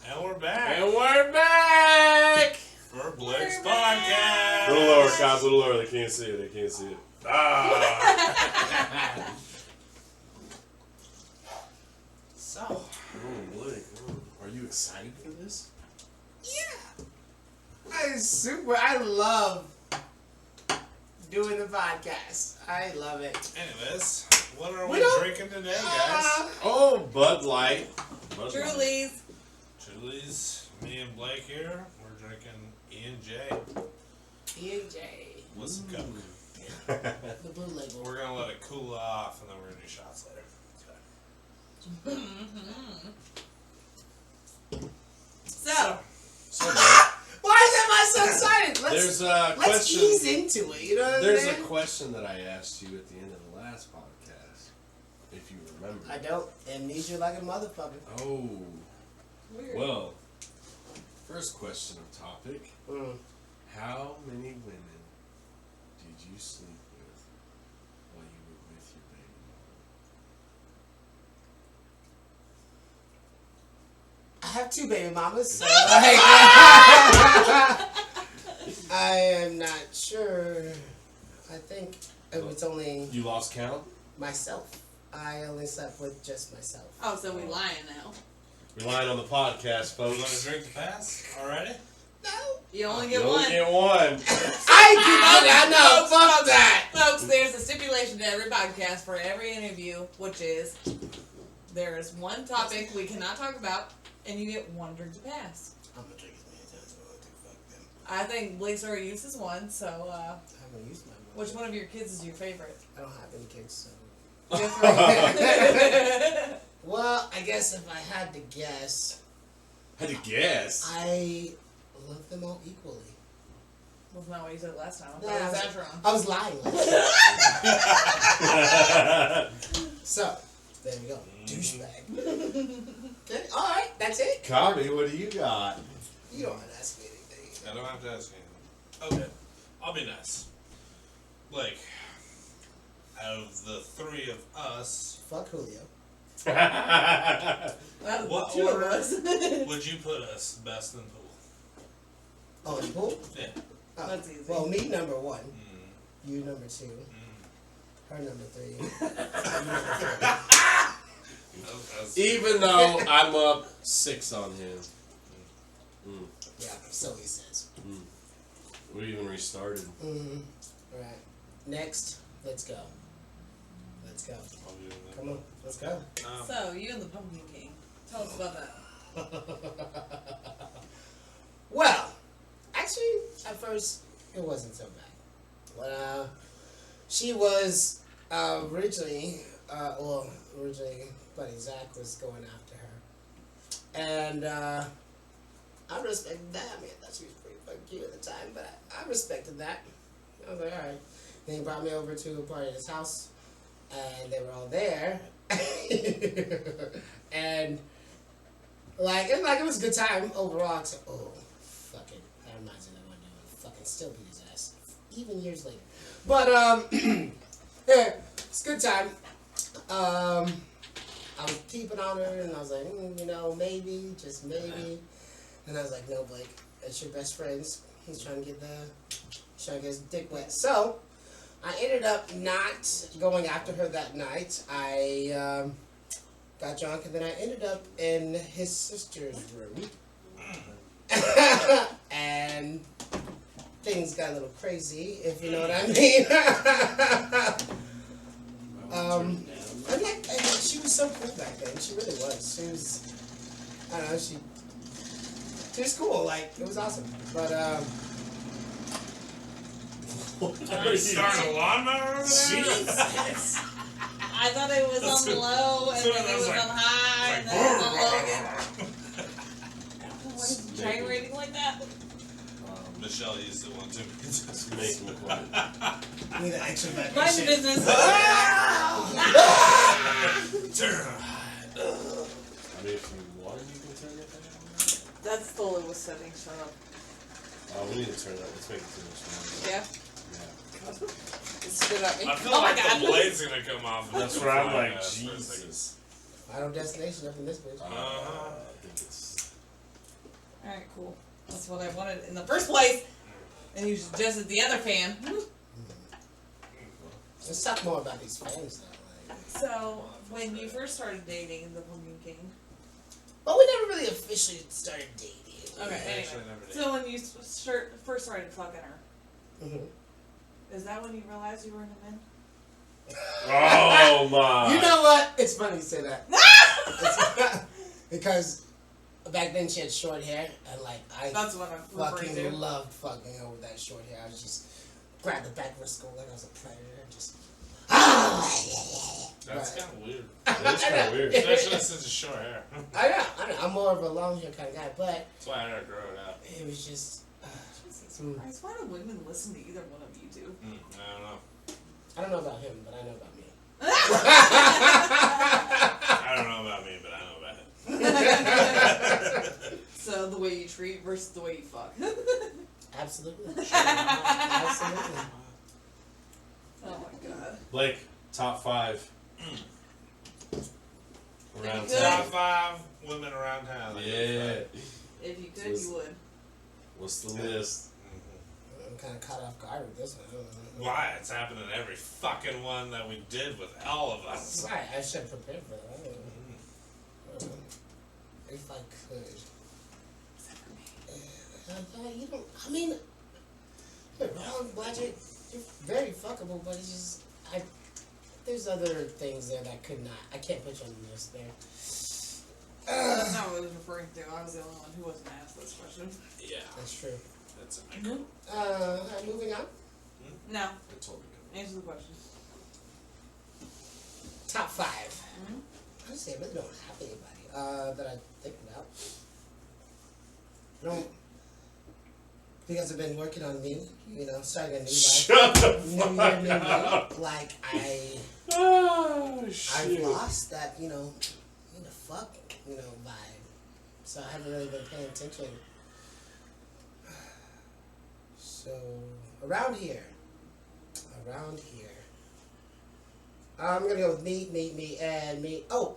And we're back. And we're back! For Blake's podcast. A little lower, cops, a little lower. They can't see it. They can't see it. Ah! So, Blake, are you excited for this? Yeah. I love doing the podcast. I love it. anyways, what are we don't- drinking today, guys? Oh, Bud Light. Bud Light. Truly's. Julie's, me and Blake here. We're drinking E&J E&J. with some Coke. The blue label. We're going to let it cool off, and then we're going to do shots later. So, So, Blake, Why am I so excited? there's a Let's question. ease into it. You know what I'm There's a saying? question that I asked you at the end of the last podcast, if you remember. I don't. Amnesia like a motherfucker. Oh, weird. well. First question of topic. Mm. How many women did you sleep with while you were with your baby mama? I have 2 baby mamas, so I am not sure. I think it was only You lost count? myself. I only slept with just myself. Oh, so we lying now. Relying on the podcast, You want folks. to drink the pass already? No. You only You get only one. get one. I know. Fuck folks, that. Folks, there's a stipulation to every podcast for every interview, which is there is one topic we cannot talk about, and you get one drink to pass. I'm gonna drink as many times as I want to. Fuck them. I think Blake's already used his one, so I haven't used my one. which one of your kids is your favorite? I don't have any kids, so. Good for you. Well, I guess if I had to guess, Had to guess. I love them all equally. That's not what you said last time. Nah, That was that wrong. I was lying. So, there we go. Douchebag. Okay, alright, that's it. Cobby, what do you got? You don't have to ask me anything. I don't have to ask you. Okay, I'll be nice. Blake, out of the 3 of us, Fuck Julio. That was what the 2 of order us. would you put us best in the pool? Oh, in the pool? Yeah. Oh. That's easy. Well, me number 1. Mm. You number 2. Her number 3. You number 4. Even though I'm up 6 on him. Mm. Yeah, so he says. We even restarted. Mm-hmm. Alright. Next, let's go. Let's go. I'll do that. Come on, let's go. So, you and the Pumpkin King. Tell us about that. Well, actually, at first, it wasn't so bad. But, she was originally, Buddy Zach was going after her. And I respected that. I mean, I thought she was pretty fucking cute at the time, but I respected that. I was like, alright. Then he brought me over to a party at his house, and they were all there. And it was a good time overall. Except, oh, fucking, that reminds me of what I would fucking still beat his ass, even years later. But yeah, it's a good time. I was keeping on her, and I was like, maybe, just maybe. And I was like, no, Blake, that's your best friends. He's trying to get his dick wet. So I ended up not going after her that night. I got drunk, and then I ended up in his sister's room. And things got a little crazy, if you know what I mean. And she was so cool back then. She really was. She was, I don't know, she was cool. Like, it was awesome. But, Are you starting a lawnmower over there? Jesus. I thought it was on the low, and then it was on high, and then it was on low again. What is gyrating like that? Michelle used it one too. Just making it quiet. need an extra back. Mind your business. Turn. I mean, if you want, you can turn it down. That's totally was setting. Shut up. We need to turn it up. Let's make it too much noise. Yeah. Yeah. Spit at me. I feel Oh my like god. the blade's gonna come off. That's where I'm like, Jesus. Final destination up in this bitch. I think it's Cool. That's what I wanted in the first place. And you suggested the other fan. Let's talk more about these fans though. Like, So, when you first started dating the Pumpkin King. but we never really officially started dating. Okay, anyway. Actually, never did. So, when you first started fucking her, Mm-hmm. is that when you realized you were in a man? Oh my! You know what? It's funny you say that. Because back then she had short hair, and like I That's what I'm referring fucking to. loved fucking her with that short hair. I was just grab the back of her skull like I was a predator and just. That's Right. kind of weird. That's kind of weird. Especially since it's short hair. I know. I'm more of a long hair kind of guy, but That's why I had to grow it out. it was just. Jesus Christ, why do women listen to either one of you two? I don't know. I don't know about him, but I know about me. I don't know about me, but I know about it. So, the way you treat versus the way you fuck. Absolutely. Absolutely. Oh my god. Blake, top 5. Around Good. Top town. 5 women around town. Yeah. If you could, you would. What's the list? I'm kind of caught off guard with this one. I don't know. Why? It's happened in every fucking one that we did with all of us. Right, I should have prepared for that. I don't know. If I could. You don't. I mean, you're wrong, Budget. You're very fuckable, but it's just. There's other things there that could not. I can't put you on the list there. That's not what I was referring to. I was the only one who wasn't asked this question. Yeah, That's true. that's it. Moving on. No. I told you. Answer the question. Top 5. Mhm. Honestly, I really don't have anybody that I think about. I don't. Because I've been working on me, starting a new life. Shut the New fuck year, new me. up. Like, Oh, I've shit. lost that, fuck, vibe. So I haven't really been paying attention. So, around here. I'm gonna go with me, and me. Oh!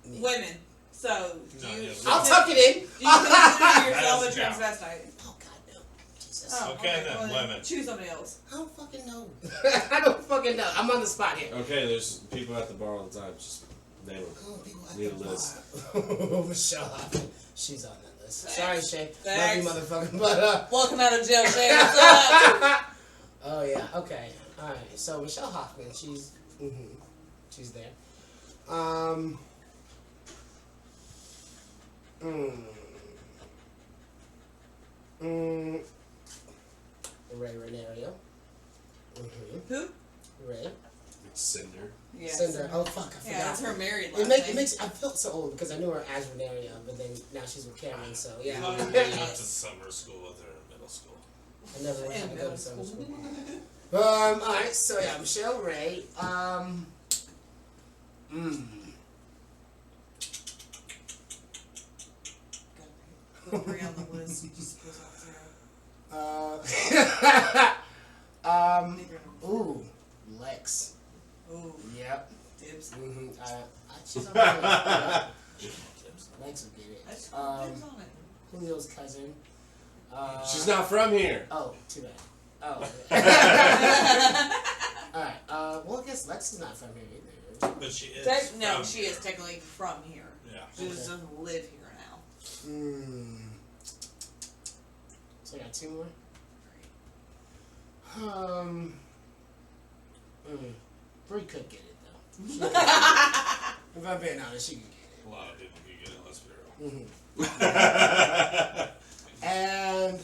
Me. Women. So, do No, you... yes. I'll tuck it in! Do you consider yourself a That is a job. transvestite? Oh, God, no. Jesus. Oh, Okay, then, well, women. Choose somebody else. I don't fucking know. I don't fucking know. I'm on the spot here. Okay, there's people at the bar all the time. Just name them. Oh, people at Need the a list. bar. Michelle Hoffman. She's on that list. Sorry, Shay. Love Thanks. you, motherfucker. But, Welcome out of jail, Shay. What's up? oh, yeah. Okay. All right. So, Michelle Hoffman, she's there. Ray Renario. Who? Ray. It's Cinder. Yes. Cinder. Oh, fuck. I forgot. Yeah, that's her married last It name. makes. I felt so old because I knew her as Renario, but then now she's with Cameron, so yeah. I went to summer school with her in middle school. I never went In to go middle to summer school. school. Alright, so yeah, Michelle Ray. Got 3 on the list. You just goes off Ooh, Lex. zero. Ooh, Yep. dibs. She's on my list. Lex will get it. Dibs on it. Julio's cousin. She's not from here. Oh, too bad. Oh. Alright, well, I guess Lex is not from here either. But she is. No, from she here. is technically from here. Yeah. She just doesn't live here now. So I got 2 more. Bree could get it though. She could get it. If I'm being honest, she could get A lot of people can get it, let's be real. it. And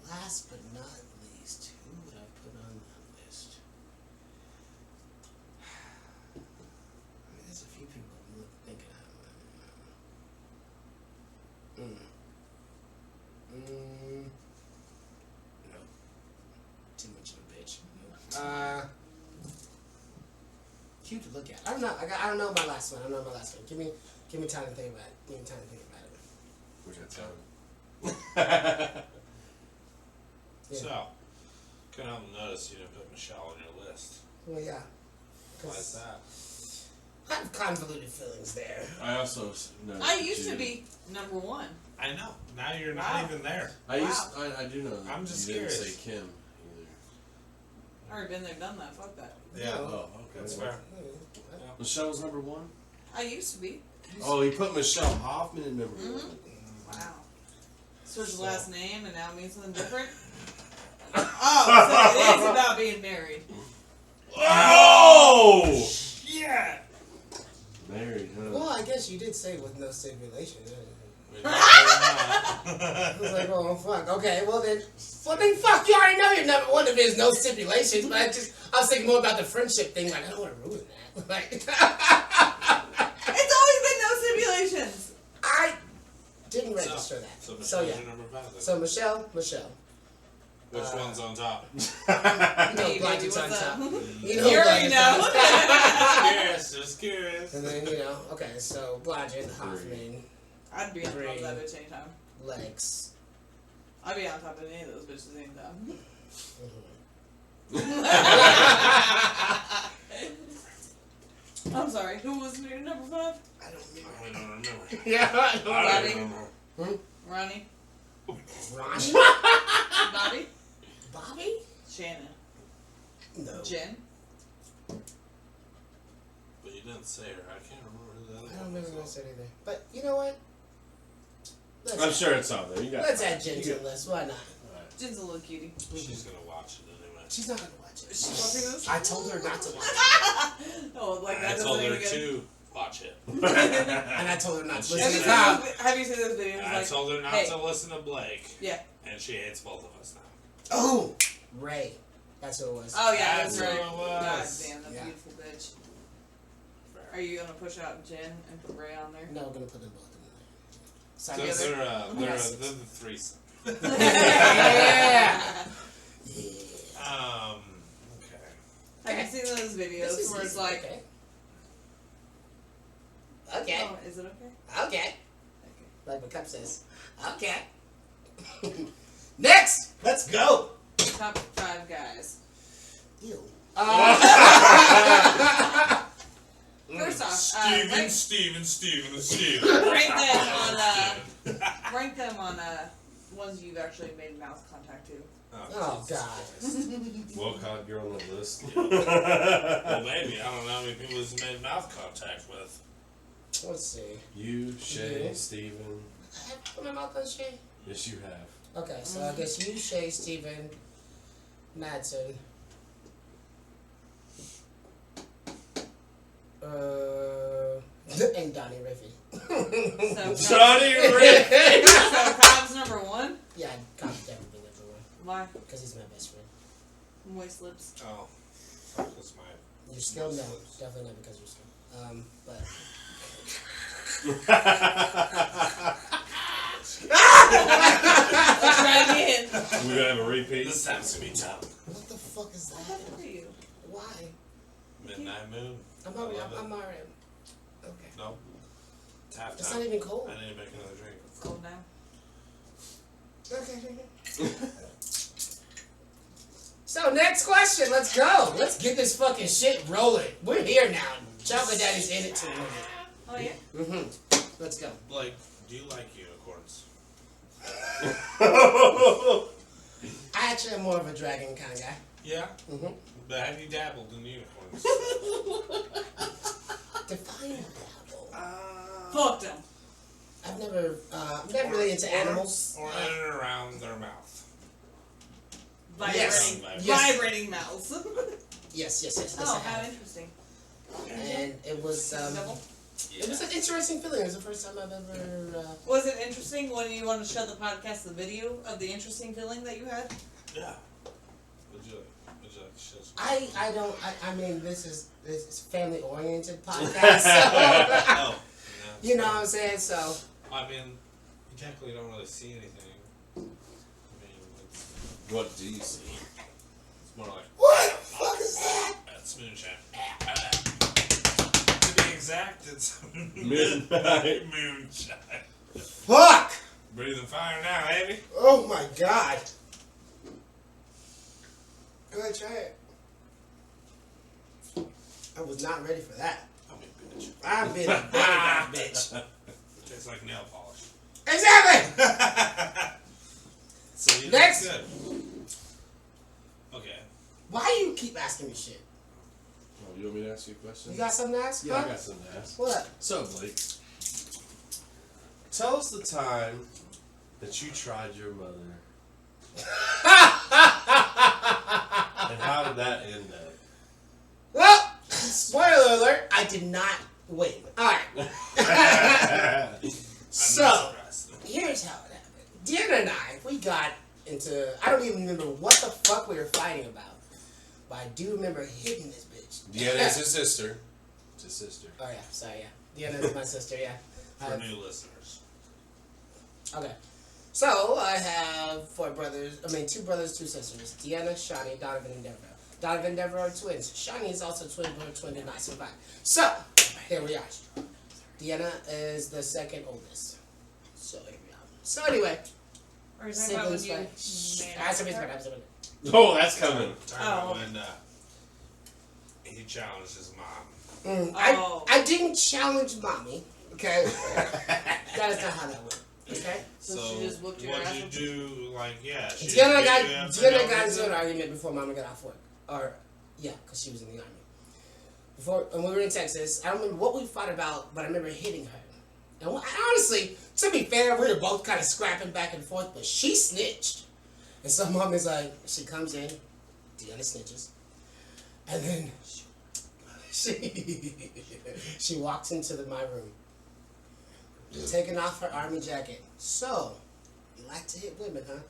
last but not least, who would I put on that list? I mean, there's a few people I'm thinking of. No. Too much of a bitch. No. Cute to look at. I don't know. I don't know my last one. I don't know my last one. Give me time to think about it. Give me time to think about it. We got time. Yeah. So, couldn't help but notice you didn't put Michelle on your list. Well, yeah. Why is that? I have convoluted feelings there. I also know. I used to Jim. be number one. I know. Now you're Wow. not even there. I do know. I'm just you didn't curious. say Kim I already been there, done that. Fuck that. Yeah. No. either. Oh, okay. That's well, fair. Michelle's number one. I used to be. Oh, he put Michelle Hoffman in number one. Wow. Switched the last name and now it means something different? Oh, so it is about being married. Oh! Yeah. Married, huh? Well, I guess you did say with no stipulation. I I was like, oh fuck. Okay, well then fuck. You already know you're number one if there's no stipulations. But I was thinking more about the friendship thing. Like I don't want to ruin that. Like It's always been no stipulations. I didn't register that. So, So yeah. Michelle's your number 5 then. So Michelle. Which one's on top? You know, Hey, Black baby, is on what's top. up? You know, You already Black is on top. Curious, just curious. And then okay. So Blodgett, Hoffman, I'd be on top of Three. that bitch anytime. Lex. I'd be on top of any of those bitches anytime. I'm sorry, who was your number 5? I don't I don't remember. Yeah, I don't I Bobby? don't remember. Ronnie? Ronnie? Bobby? Bobby? Shannon? No. Jen? But you didn't say her. I can't remember who the other I don't one remember what I was. said either. But you know what? I'm sure it's on there. You got. Let's add Jen to the list. Why not? Jen's a little cutie. She's gonna watch it anyway. She's not gonna watch it. Is she watching this? I told her not to watch it. Oh, like that I doesn't told make her it good. to watch it. And I told her not to Have listen you to Kyle. Have you seen those videos? I Like, told her not hey. to listen to Blake. Yeah. And she hates both of us now. Oh! Ray. That's who it was. Oh yeah, that's That's right. what it God was. damn, that Yeah. beautiful bitch. Are you gonna push out Jen and put Ray on there? No, we're gonna put them both in there. So Simon- they're Yes. the threesome. Yeah! Yeah. Okay. Have you seen those videos This is where it's easy. like, Okay. Okay. oh, is it okay? Okay. Like what Cup says. Okay. Next! Let's go! Top 5 guys. Ew. First off, Steven. rank them on ones you've actually made mouth contact to. Oh, God. Well-caught girl on the list. Well, maybe. I don't know how many people he's made mouth contact with. Let's see. You, Shay, Yeah. Steven. I have put my mouth on Shay. Yes, you have. Okay, so I guess you, Shay, Steven, Madsen. And Donnie Riffy. So, Johnny Rick. so Cobb's number 1? Yeah, Cobb's definitely number one. Why? Because he's my best friend. Moist lips. Oh. That's my... You're still no. Definitely not because you're still. But. Let's try again. We're gonna have a repeat. This time's gonna be tough. What the fuck is What that? happened to you? Why? Midnight Moon. I'm I already. love it. I'm already. Okay. No. It's halftime. It's not even cold. I need to make another drink. It's cold now. Okay. So next question. Let's go. Let's get this fucking shit rolling. We're here now. Chocolate Daddy's in it to win it. Oh yeah? Mm-hmm. Let's go. Blake, do you like unicorns? I actually am more of a dragon kind of guy. Yeah? Mm-hmm. But have you dabbled in unicorns? Define dabble. Fucked him. I'm never really into animals. Or in and around their mouth. Vibrating. Yes. Yes. Vibrating mouths. Yes. Oh, I how have. interesting. And it was Double? it was an interesting feeling. It was the first time I've ever. Was it interesting when you want to show the podcast the video of the interesting feeling that you had? Yeah. Would you like to show some? I don't. I mean, this is family oriented podcast. So, Oh. you know what I'm saying? So I mean, you technically don't really see anything. I mean, it's What do you see? more like what the fuck is that? that's moonshine. To be exact, it's Midnight. moonshine. Fuck! Breathing fire now, baby. Oh my god! Go ahead, try it. I was not ready for that. I mean, bitch. I've been a very bad bitch. Tastes like nail polish. Exactly. So you Next. Good. Okay. Why you keep asking me shit? Oh, you want me to ask you a question? You got something to ask? Yeah, huh? I got something to ask. What? So, Blake, tell us the time that you tried your mother. And how did that end up? Well, spoiler alert, I did not win. Alright. So, here's how it happened. Deanna and I, we got into, I don't even remember what the fuck we were fighting about. But I do remember hitting this bitch. Deanna is his sister. It's his sister. Oh yeah, sorry, yeah. Deanna is my sister, yeah. For new listeners. Okay. So, I have two brothers, two sisters. Deanna, Shawnee, Donovan, and Deborah. Donovan and Deborah are twins. Shawnee is also twin, but her twin did not survive. So, here we are. Deanna is the second oldest. So, here we are. So, anyway. Or is that when Siblings you fight. married Absolutely, her? absolutely. Oh, that's coming. Talking about when he challenged his mom. I didn't challenge mommy. Okay? That is not how that went. Okay? So she just whooped your what ass. did you do? Like, yeah. She Deanna beat you up for got no into reason? an argument before Mama got off work. Or, yeah, because she was in the army. When we were in Texas, I don't remember what we fought about, but I remember hitting her. And honestly, to be fair, we were both kind of scrapping back and forth, but she snitched. And so Mom is like, she comes in, Deanna snitches, and then she walks into my room, taking off her army jacket. So, you like to hit women, huh?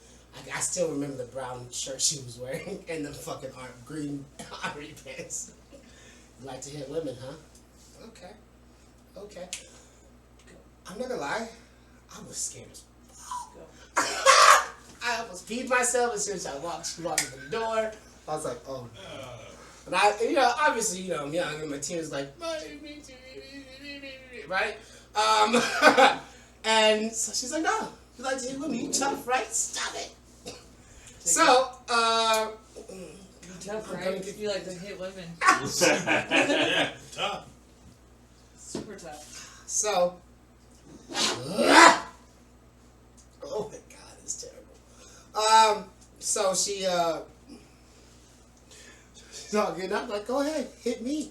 I still remember the brown shirt she was wearing and the fucking green army pants. You like to hit women, huh? Okay. I'm not gonna lie, I was scared as fuck. I almost peed myself as soon as I walked in the door. I was like, oh. And obviously, I'm young, and my team's like, right? And so she's like, no, you like to hit women, you tough, right? Stop it. So, Tough, right? You like to hit women. Yeah, tough. Super tough. So, oh my God, it's terrible. So she's all getting up, like, go ahead, hit me.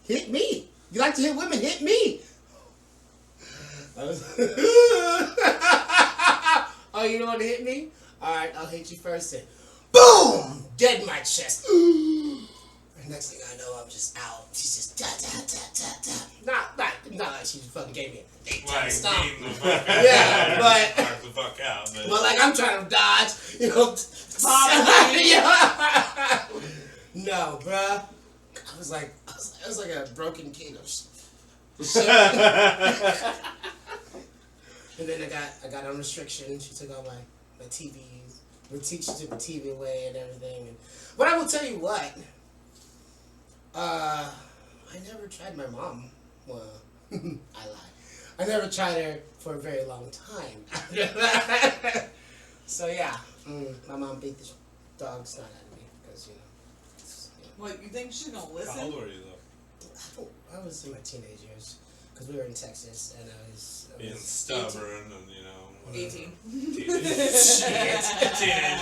Hit me. You like to hit women, hit me. Oh, you don't want to hit me? Alright, I'll hit you first then. Boom! Dead in my chest. And next thing I know, I'm just out. She's just Not like she fucking gave me a big time stomp. Yeah, but Knock the fuck out, but like I'm trying to dodge, No, bruh. I was like a broken kid. And then I got on restriction. She took all my TVs. The teacher took the TV away and everything. But I will tell you what. I never tried my mom. Well, I lied. I never tried her for a very long time. So yeah, my mom beat the dog snot out of me because What, you think she's gonna listen? How old were you though? I was in my teenage years because we were in Texas and I was Being stubborn and whatever. 18. Teenage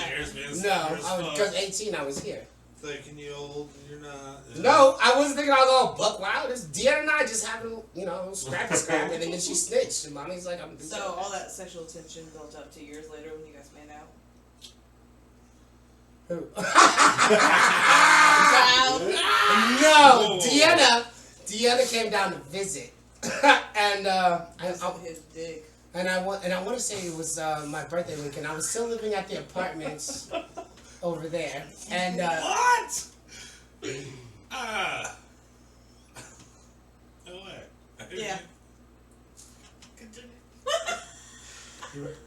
years being stubborn as fuck. because 18 I was here. Thinking you old and you're not. No, I wasn't thinking I was all buck wild. It's Deanna and I just having, scrap, and then she snitched. And mommy's like, I'm So all that sexual tension built up 2 years later when you guys made out? Who? Whoa. No, Deanna came down to visit. And His dick. and I want to say it was my birthday weekend. I was still living at the apartments over there. And What? No way. Yeah. Continue.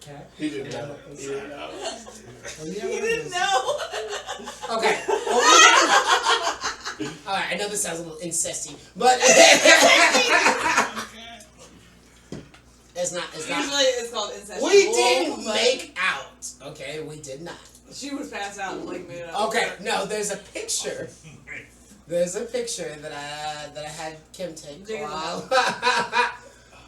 Cat? He didn't know. He didn't know. You didn't know. Okay. Alright, I know this sounds a little incesty, but it's not. Usually it's called incest. We didn't make out. Okay, we did not. She was passed out and Blake made it up. Okay, no, there's a picture There's a picture that I had Kim take. Dig it Wow.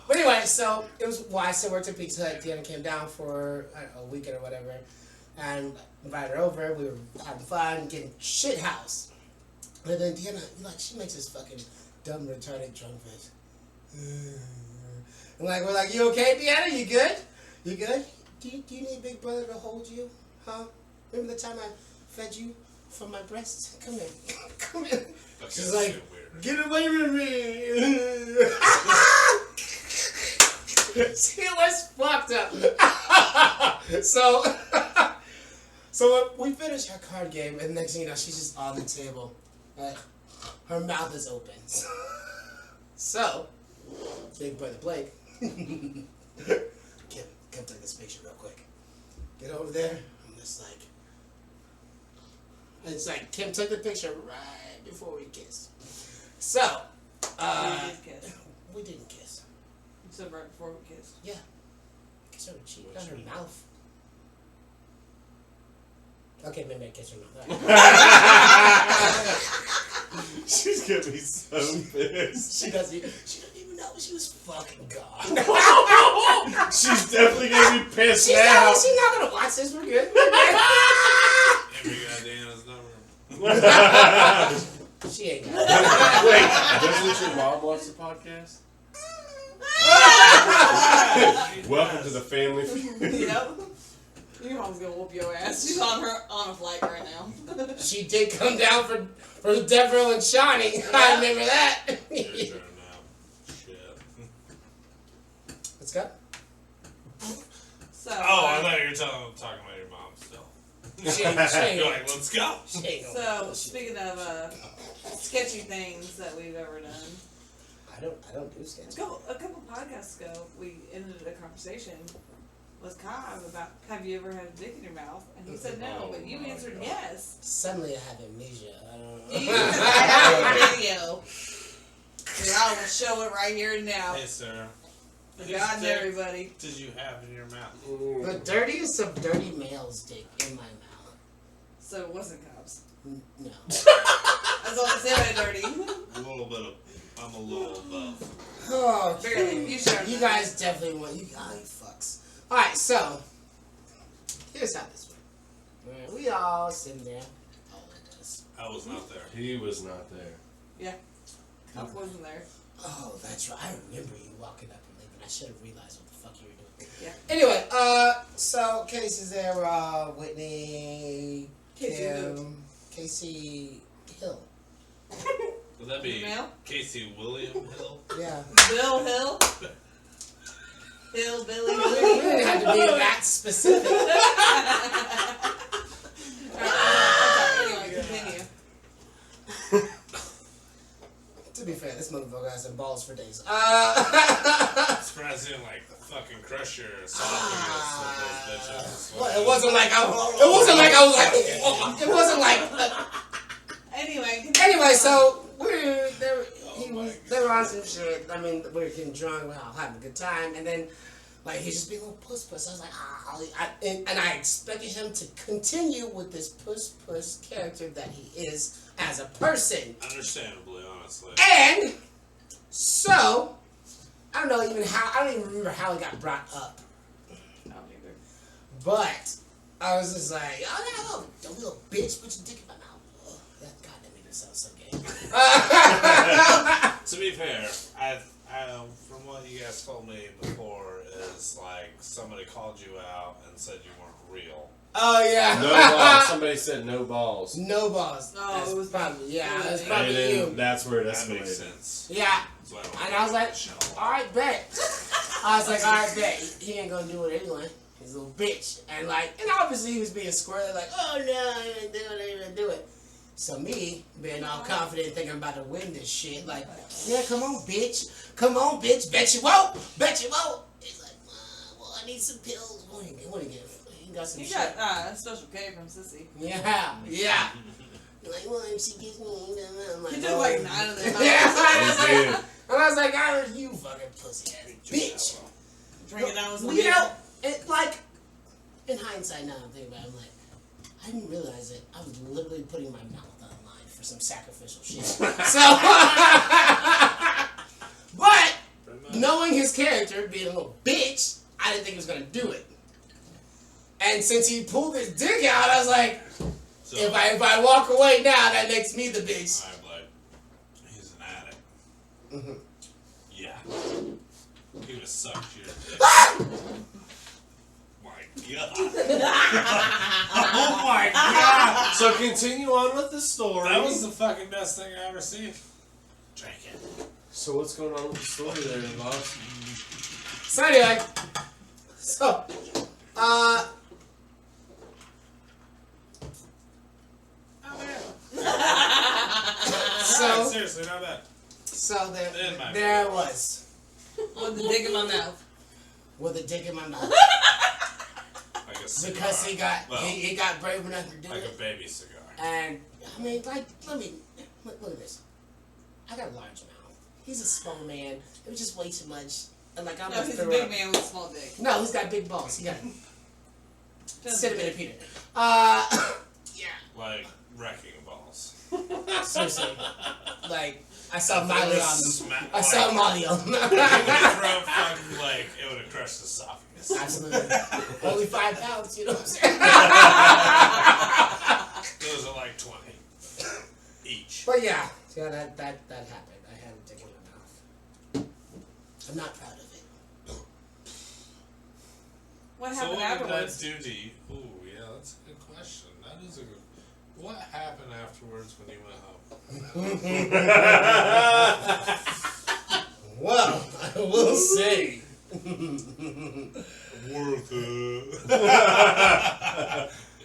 But anyway, so it was. Well, I still worked at Pizza Hut. Deanna came down for a weekend or whatever, and invited her over. We were having fun, getting shit house. And then Deanna, she makes this fucking dumb, retarded drunk face. And we're like, you okay, Deanna? You good? You good? Do you need Big Brother to hold you? Huh? Remember the time I fed you from my breasts? Come here. Come here. Okay, She's that's like, weird. get away from me. She was fucked up. So we finished our card game, and next thing you know, she's just on the table. Her mouth is open. So, Big Brother Blake, Kim, come take this picture real quick. Get over there. I'm just like, it's like Kim took the picture right before we kissed. So, We did kiss. we didn't kiss. You said right before we kissed. Yeah, kiss her cheek, What not you her mean? mouth. Okay, maybe I kissed her mouth. She's gonna be so pissed. She doesn't even know she was fucking gone. She's definitely gonna be pissed She's now. not gonna watch this. We're good. Every goddamn number. She ain't got it. Wait, doesn't your mom watch the podcast? Welcome to the family. Yep. Your mom's gonna whoop your ass. She's on a flight right now. She did come down for the Devereaux and Shawnee. I remember that. Your turn now. Shit. Let's go. So. Oh, I thought you were talking about your mom still. She ain't You're like, let's go. She ain't gonna So bullshit. speaking of sketchy things that we've ever done, I don't do sketch. a couple podcasts ago, we ended a conversation with Cobb about have you ever had a dick in your mouth, and he said no, but you answered yes. Suddenly I have amnesia. I don't You know. have a video. And I will show it right here and now. Hey, sir. For Whose God and dick everybody. did you have in your mouth? The dirtiest of dirty male's dick in my mouth. So it wasn't Cobb's. No. That's all I said by dirty. I'm a little above. Oh, Barely. You showed You that. guys definitely want you fucks. Alright, so here's how this went. We all sitting there. All of us. I was not there. He was not there. Yeah. Cobb wasn't there. Oh, that's right. I remember you walking up and leaving. I should have realized what the fuck you were doing. Yeah. Anyway, so Casey's there, Whitney, Casey Kim, Casey Hill. Would that be Email? Casey William Hill? Yeah. Bill Hill. Billy. We didn't have to be that specific. Anyway, continue. To be fair, this motherfucker has some balls for days. Surprising like the fucking crusher esophagus of those bitches. Well, it wasn't like I was like, it wasn't like. Anyway, continue. Anyway, so they my were on some shit. I mean, we were getting drunk, we were all having a good time, and then like he just be a little puss. I was like, and I expected him to continue with this puss character that he is as a person. Understandably, honestly. And so I don't even remember how it got brought up, I don't either. but I was just like, oh, no, little bitch, put your dick in my mouth. Oh, God, that made it sound so gay. To be fair, I from what you guys told me before is like somebody called you out and said you weren't real. Oh yeah. No balls. Somebody said no balls. No balls. Oh, That's it was probably it was that's me. probably And then you. that's where it That makes escalated. sense. Yeah. So I don't And I was like, Michelle. alright, bet. I was like, alright, bet. He ain't gonna do it anyway. He's a little bitch. And obviously he was being squirrely, like, oh no, I didn't do it, I didn't do it. So me, being all confident, thinking I'm about to win this shit, like, yeah, come on, bitch. Come on, bitch. Bet you won't. Bet you won't. He's like, well, I need some pills. What do you get? He got some You shit. got Special K from Sissy. Yeah. Like, well, if she gives me, I'm like, He took like 9 of them. He did. And I was like, I was you fucking pussy ass bitch. Drinking down with some Well, you know, it like in hindsight now, I'm thinking about it, I'm like, I didn't realize it. I was literally putting my mouth on the line for some sacrificial shit. So, but knowing his character, being a little bitch, I didn't think he was gonna do it. And since he pulled his dick out, I was like, So, if I walk away now, that makes me the bitch. I'm like, he's an addict. Mm-hmm. Yeah. He would have sucked your dick. My God. Oh my God. So continue on with the story. That was the fucking best thing I ever seen. Drink it. So what's going on with the story there, boss? So anyway, so so Seriously, not bad. so there In my there I was With the dick in my mouth. with a dick in my mouth Like a cigar. because he got Well, he got brave enough to do like it. a baby cigar. And I mean, like, look at this. I got a large mouth. He's a small man. It was just way too much. And like I No, was he's a big man with a small dick. No, he's got big balls. He got Just cinnamon big. and peanut. Yeah. Like wrecking balls. Seriously. Like I saw Molly on them. Smack- I saw Molly on them. It would have fucking like it would have crushed the esophagus. Absolutely. Only 5 pounds. You know what I'm saying? Those are like 20 each. But yeah, that happened. I had a dick in my mouth. I'm not proud of it. What So happened what did that afterwards? do to you? Ooh, yeah, that's a good question. That is a good. What happened afterwards when you went home? Well, I will say. Worth it.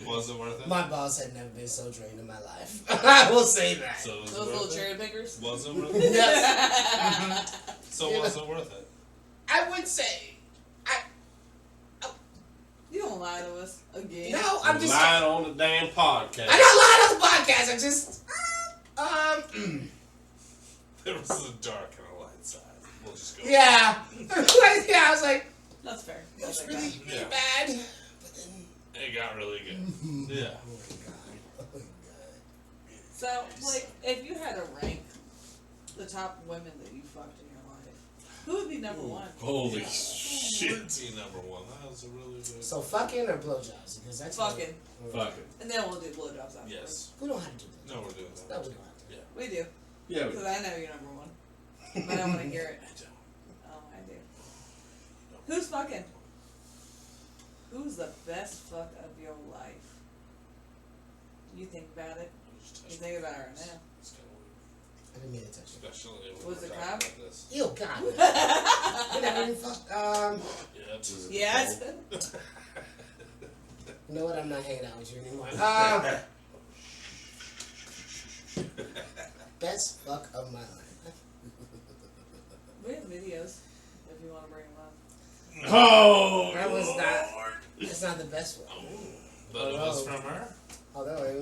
Was it worth it? My balls had never been so drained in my life. I will say that. So it was Those worth little it? cherry pickers? Was it worth it? Yes. So Yeah. was it worth it? I would say. You don't lie to us again. No, I'm just. Lying on the damn podcast. I don't lie on the podcast. I just. There was a dark and a light side. We'll just go. Yeah. Yeah, I was like, That's fair. that's That's really, okay. really Yeah. bad. But then. It got really good. Yeah. Oh my god. Oh my god. So, like, if you had to rank the top women that you fucked in your life, who would be number one? Holy Shit. shit. Team number one. That was a really good. So fucking or blowjobs? Because that's Fucking. Fuck it. And then we'll do blowjobs after. Yes. We don't have to do that. No, we're doing that. No, we don't have to. We do. Yeah, Because I know you're number one. But I want to hear it. I don't. Oh, I do. Who's fucking? Who's the best fuck of your life? You think about it. You think about it right now. It's kind of weird. I didn't mean to touch it. Especially when Was we're it talking Cobb? about this. Ew, God. We never even fucked. Yeah. Yes. You know what? I'm not hanging out with you anymore. Best fuck of my life. We have videos if you want to bring them up. Oh, That was not. Lord. It's not the best one. But it was from her. Although it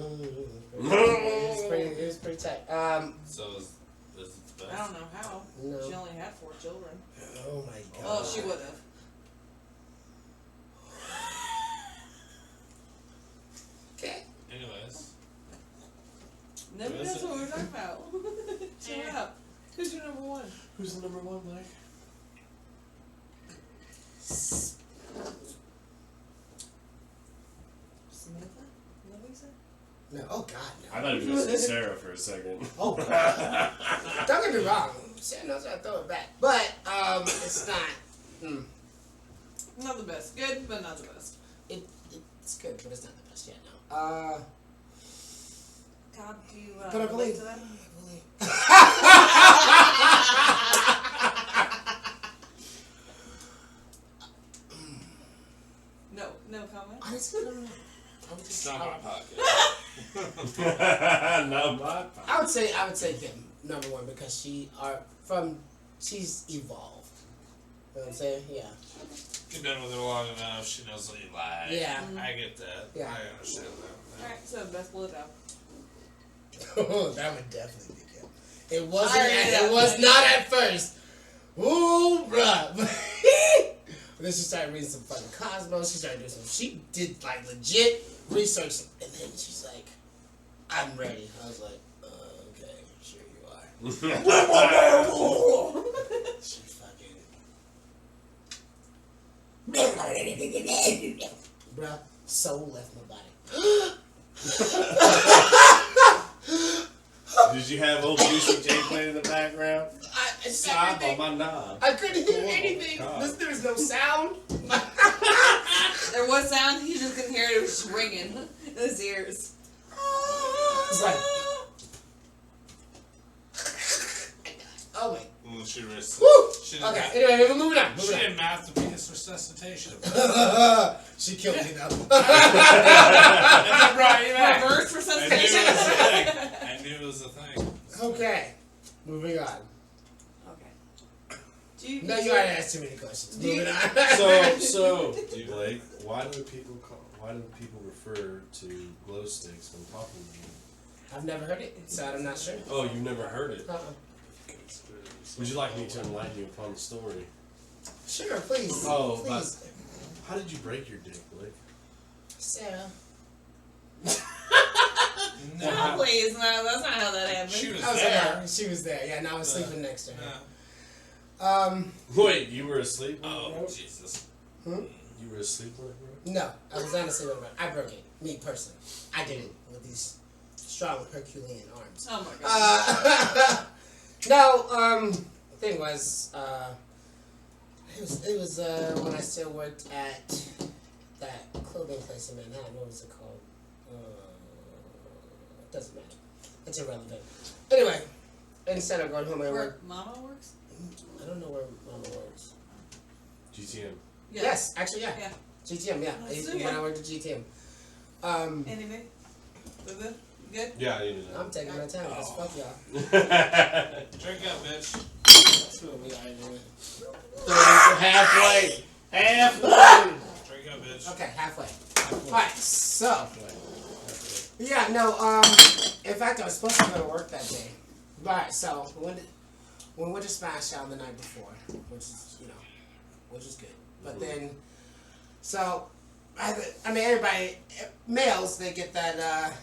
was pretty tight. So is it the I best? don't know how. No. She only had 4 children. Oh my god. Oh, she would have. Okay. Anyways. Maybe Who is that's it? what we're talking about. Chill out. Who's your number one? Who's the number one, Mike? Samantha? Is that what you said? No. Oh god, no. I thought you were going to say Sarah for a second. Oh god. Don't get me wrong. Sam knows how to throw it back, but it's not. Not the best. Good, but not the best. It's good, but it's not the best yet. No. God, do you But I relate believe. to that? No comment. Honestly, I don't know. I would It's just. not my podcast. Not my I would say Kim number one because she's evolved. You know what I'm saying? Yeah. You've been with her long enough. She knows what you like. Yeah. I get that. Yeah. I understand that. Alright, so best blowjob. That would definitely be Kim. It wasn't. I already It know. was not at first. Ooh, bruh. But then she started reading some fucking Cosmos. She started doing some. She did like legit research, and then she's like, "I'm ready." I was like, She fucking. Bruh, soul left my body. Did you have old Juicy J playing in the background? Stop on my knob. I couldn't hear Oh, anything. God. There was no sound. There was sound, you just couldn't hear it, it was just ringing in his ears. It's like, oh my. Well, she risked it. Woo! She didn't Okay, have- anyway, we're moving on. She Moving on. didn't have to be his resuscitation. She killed me though. And then brought you back. Reverse I resuscitation. knew it was a thing. Okay, moving on. Okay. Do you No, you already asked too many questions. Do you- Moving on. So, Blake, why do people refer to glow sticks when talking to you? I've never heard it, so I'm not sure. Oh, you've never heard it? Would you like me to enlighten you upon the story? Sure, please. Oh, please. How did you break your dick, Blake? Sarah. No, please, no, that's not how that happened. She was I was there. like, she was there. Yeah, and I was sleeping next to her. Yeah. Wait, you were asleep when it Oh, broke? Jesus. You were asleep when it broke? No, I was not asleep on it. I broke it. Me personally. I did it with these strong Herculean arms. Oh my god. No, the thing was, it was when I still worked at that clothing place in Manhattan. What was it called? Doesn't matter. It's irrelevant. Anyway, instead of going home, I Where worked. Mama works? I don't know where Mama works. GTM. Yeah. Yes, actually, yeah. Yeah. GTM, yeah. So, When yeah. I worked at GTM. Anyway, good? Good? Yeah, I didn't I'm taking my time because fuck y'all. know. Drink up, bitch. That's what we are doing. Halfway! Halfway! Drink up, bitch. Okay, halfway. Alright, so. Yeah, no, in fact, I was supposed to go to work that day. Alright, so, we went to Smash Out the night before, which is, which is good. But then, so, I mean, everybody, males, they get that,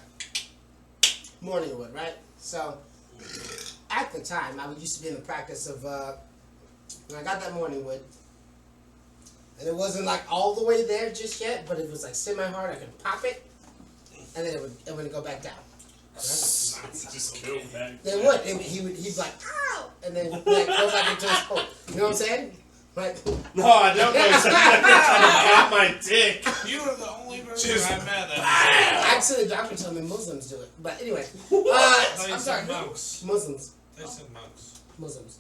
morning wood, right? So, at the time, I used to be in the practice of, when I got that morning wood, and it wasn't like all the way there just yet, but it was like semi-hard, I could pop it, and then it would go back down. Just go back. Then what? He'd be like, ow! And then like, go back into his hole. You know what I'm saying? Like, No, I don't know. So I'm trying to get my dick. You were the only person Just- I met that. actually, the doctor told me Muslims do it. But anyway, They I'm said sorry. monks. Muslims. They said monks. Muslims.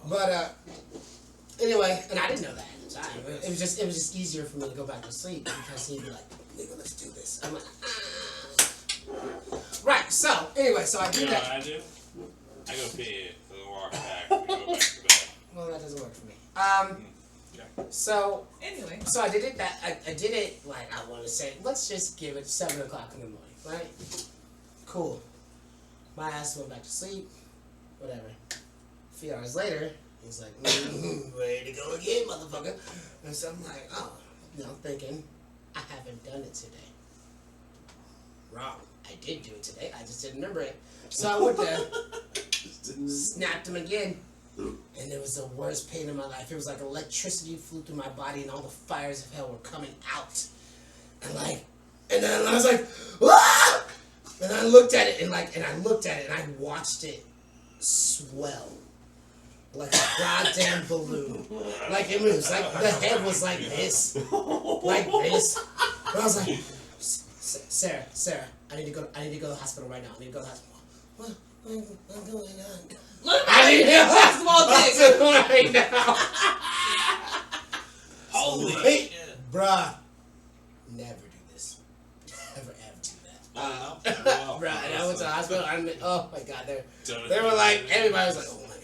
But anyway, and I didn't know that at the time. It was just easier for me to go back to sleep because he'd be like, "Nigga, let's do this." I'm like, ah. Right. So anyway, so I do You know what that. I do? I go pee and then walk back and go back to bed. Well, that doesn't work for me. Okay. So Anyway. I did it I did it like I want to say. Let's just give it 7 o'clock in the morning, right? Cool. My ass went back to sleep. Whatever. A few hours later, he's like, ready to go again, motherfucker. And so I'm like, oh, thinking, I haven't done it today. Wrong. I did do it today. I just didn't remember it. So I went there, snapped him again, and it was the worst pain in my life. It was like electricity flew through my body, and all the fires of hell were coming out. And then I was like, ah! And I looked at it, and I watched it swell. Like a goddamn balloon. Like it was like the head was like this. Like this. And I was like, Sarah, I need to go to the hospital right now. I need to go to the hospital. What's going on? Look I need to go to the small dick. hospital right now. Holy Wait, shit. bruh. Never do this. Never ever do that. Bruh, and I went to the hospital. Oh my god, they were like, everybody was like, oh my god.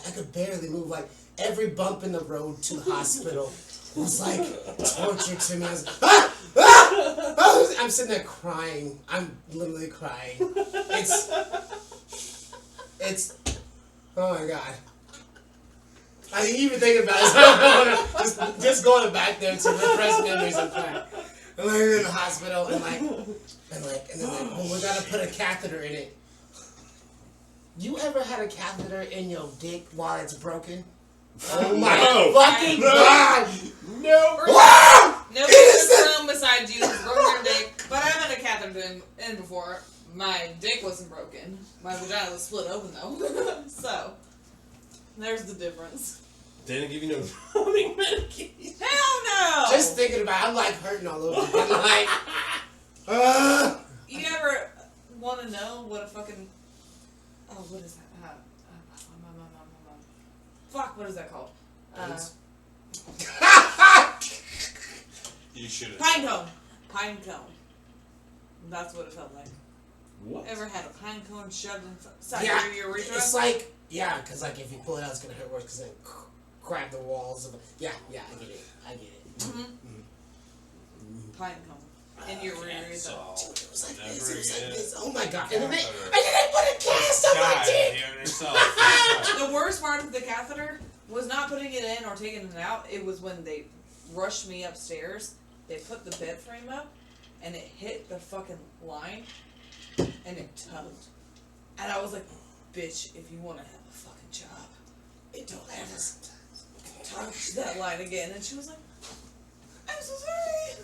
I could barely move. Like every bump in the road to the hospital was like torture to me. I was like, I'm sitting there crying. I'm literally crying. It's oh my god. I mean, even thinking about it, just going back there to repress memories of crying. And like in the hospital, and then well, we gotta put a catheter in it. You ever had a catheter in your dick while it's broken? Oh my no. fucking god! No. Wow! Nobody in the room besides you has broken your dick, but I've had a catheter in before. My dick wasn't broken. My vagina was split open though. So, there's the difference. They didn't give you no numbing medication. Hell no! Just thinking about it, I'm like hurting all over. I'm like, You ever want to know what a fucking... Oh, what is that? Fuck, what is that called? You should have. Pine cone. Pine cone. That's what it felt like. What? Ever had a pine cone shoved inside yeah, your urethra? it's like, yeah, because like if you pull it out, it's gonna hurt worse because then crack the walls of it. Yeah, I get it. I get it. Mm-hmm. Pine cone. In your urethra. So, It was like never this. It was again. like this. Oh my god! And then Catheter. they put a cast on my God, dick. hearing yourself. The worst part of the catheter was not putting it in or taking it out. It was when they rushed me upstairs. They put the bed frame up, and it hit the fucking line, and it tugged. And I was like, "Bitch, if you want to have a fucking job, it don't ever touch that line again." And she was like, "I'm so sorry."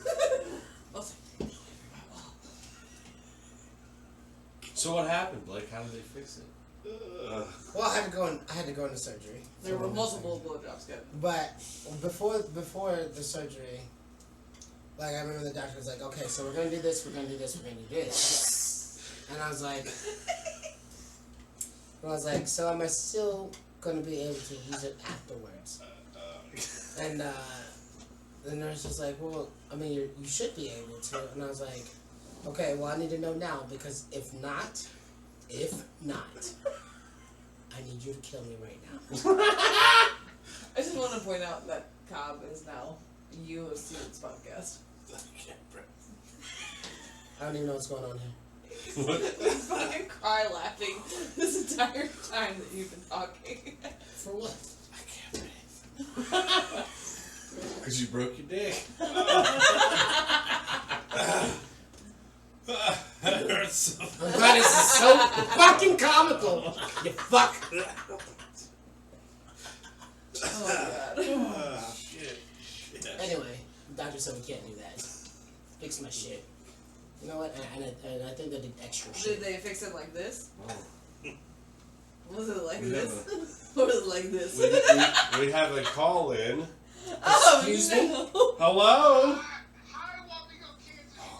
I was like, So what happened, Blake? How did they fix it? Well, I had to go into surgery. there were multiple blowjobs given. But before the surgery, like I remember the doctor was like, "Okay, so we're gonna do this, we're gonna do this, we're gonna do this," and I was like, "So am I still gonna be able to use it afterwards?" And the nurse was like, "Well, I mean, you should be able to," and I was like, "Okay, well, I need to know now because if not, I need you to kill me right now." I just want to point out that Cobb is now you of Steven's podcast. I don't even know what's going on here. We fucking cry laughing this entire time that you've been talking. For what? I can't breathe. Because you broke your dick. That hurts so I'm glad this is so fucking comical. You fuck. Oh my god. Shit. Anyway, the doctor said we can't do that. Fix my shit. You know what? And I think they did extra Did shit. they fix it like this? Oh. Was it like We this? Or was it like this? We have a call in. Oh, Excuse no. me? Hello?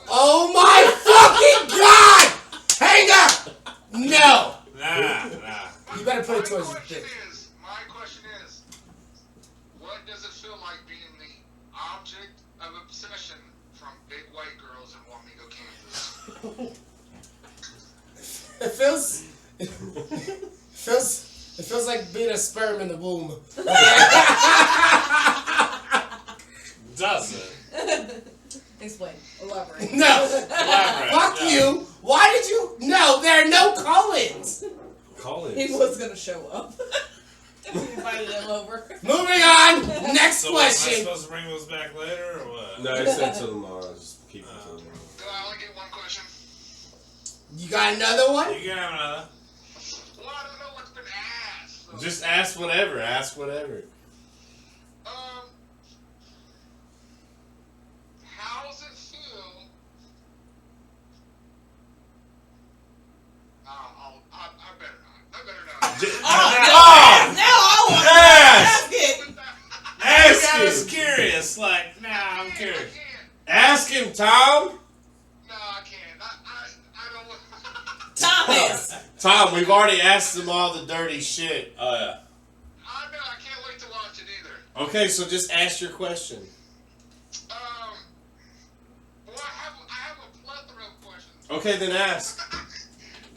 Oh my fucking god! Hang up! No! Nah. You better put it towards your dick. My question is, what does it feel like being the object of obsession from big white girls in Wamego, Kansas? It feels like being a sperm in the womb. Does it? Explain. Elaborate. No! Elaborate, Fuck yeah. you! Why did you? No, there are no call-ins! Call in. He was gonna show up. We invited him over. Moving on! Next So am I question! supposed to bring those back later or what? No, I said to tomorrow. Just keep it to tomorrow. Do I only get one question? You got another one? You can have another. Well, I don't know what's been asked. So, Just ask whatever. Ask whatever. how's it feel? I better not. I better not. Oh, now I want to ask it. Ask I was him. curious. Like, nah, I'm I curious. can't. Ask him, Tom. No, I can't. I don't want. Thomas. Tom, we've already asked him all the dirty shit. Oh, yeah. I know. I can't wait to watch it either. Okay, so just ask your question. Well, I have a plethora of questions. Okay, then ask.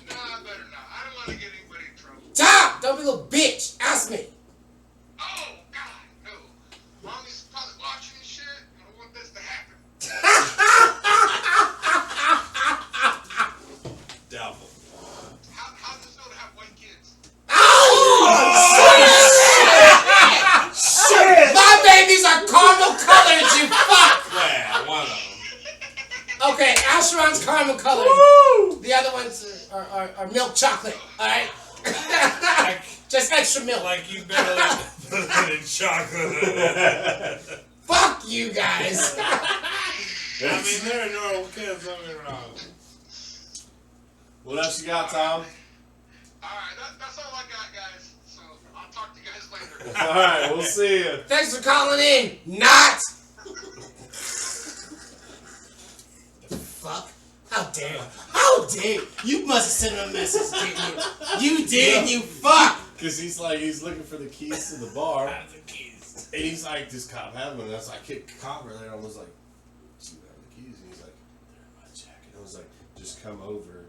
No, I better not. I don't want to get anybody in trouble. Tom! Don't be a little bitch! Ask me! Oh, God, no. Mommy's probably watching this shit. I don't want this to happen. Doubtful. How does it feel to have white kids? Shit! My babies are caramel colored, you fuck! Yeah, one of them. Okay, Asheron's caramel colored. The other ones are milk chocolate, alright? Like, Just extra milk. like you barely put it in chocolate. Fuck you guys. I mean, they're normal kids, don't get me wrong. What else you got, Tom? Alright, that's all I got, guys. So, I'll talk to you guys later. Alright, we'll see you. Thanks for calling in. Not. The fuck? How dare you? How dare you? You must have sent him a message, didn't you? You did, you fuck. Because he's looking for the keys to the bar. I have the keys. And he's like, does cop have one? And I was like, cop right there. I was like, do you have the keys? And he's like, they're in my jacket. I was like, just come over.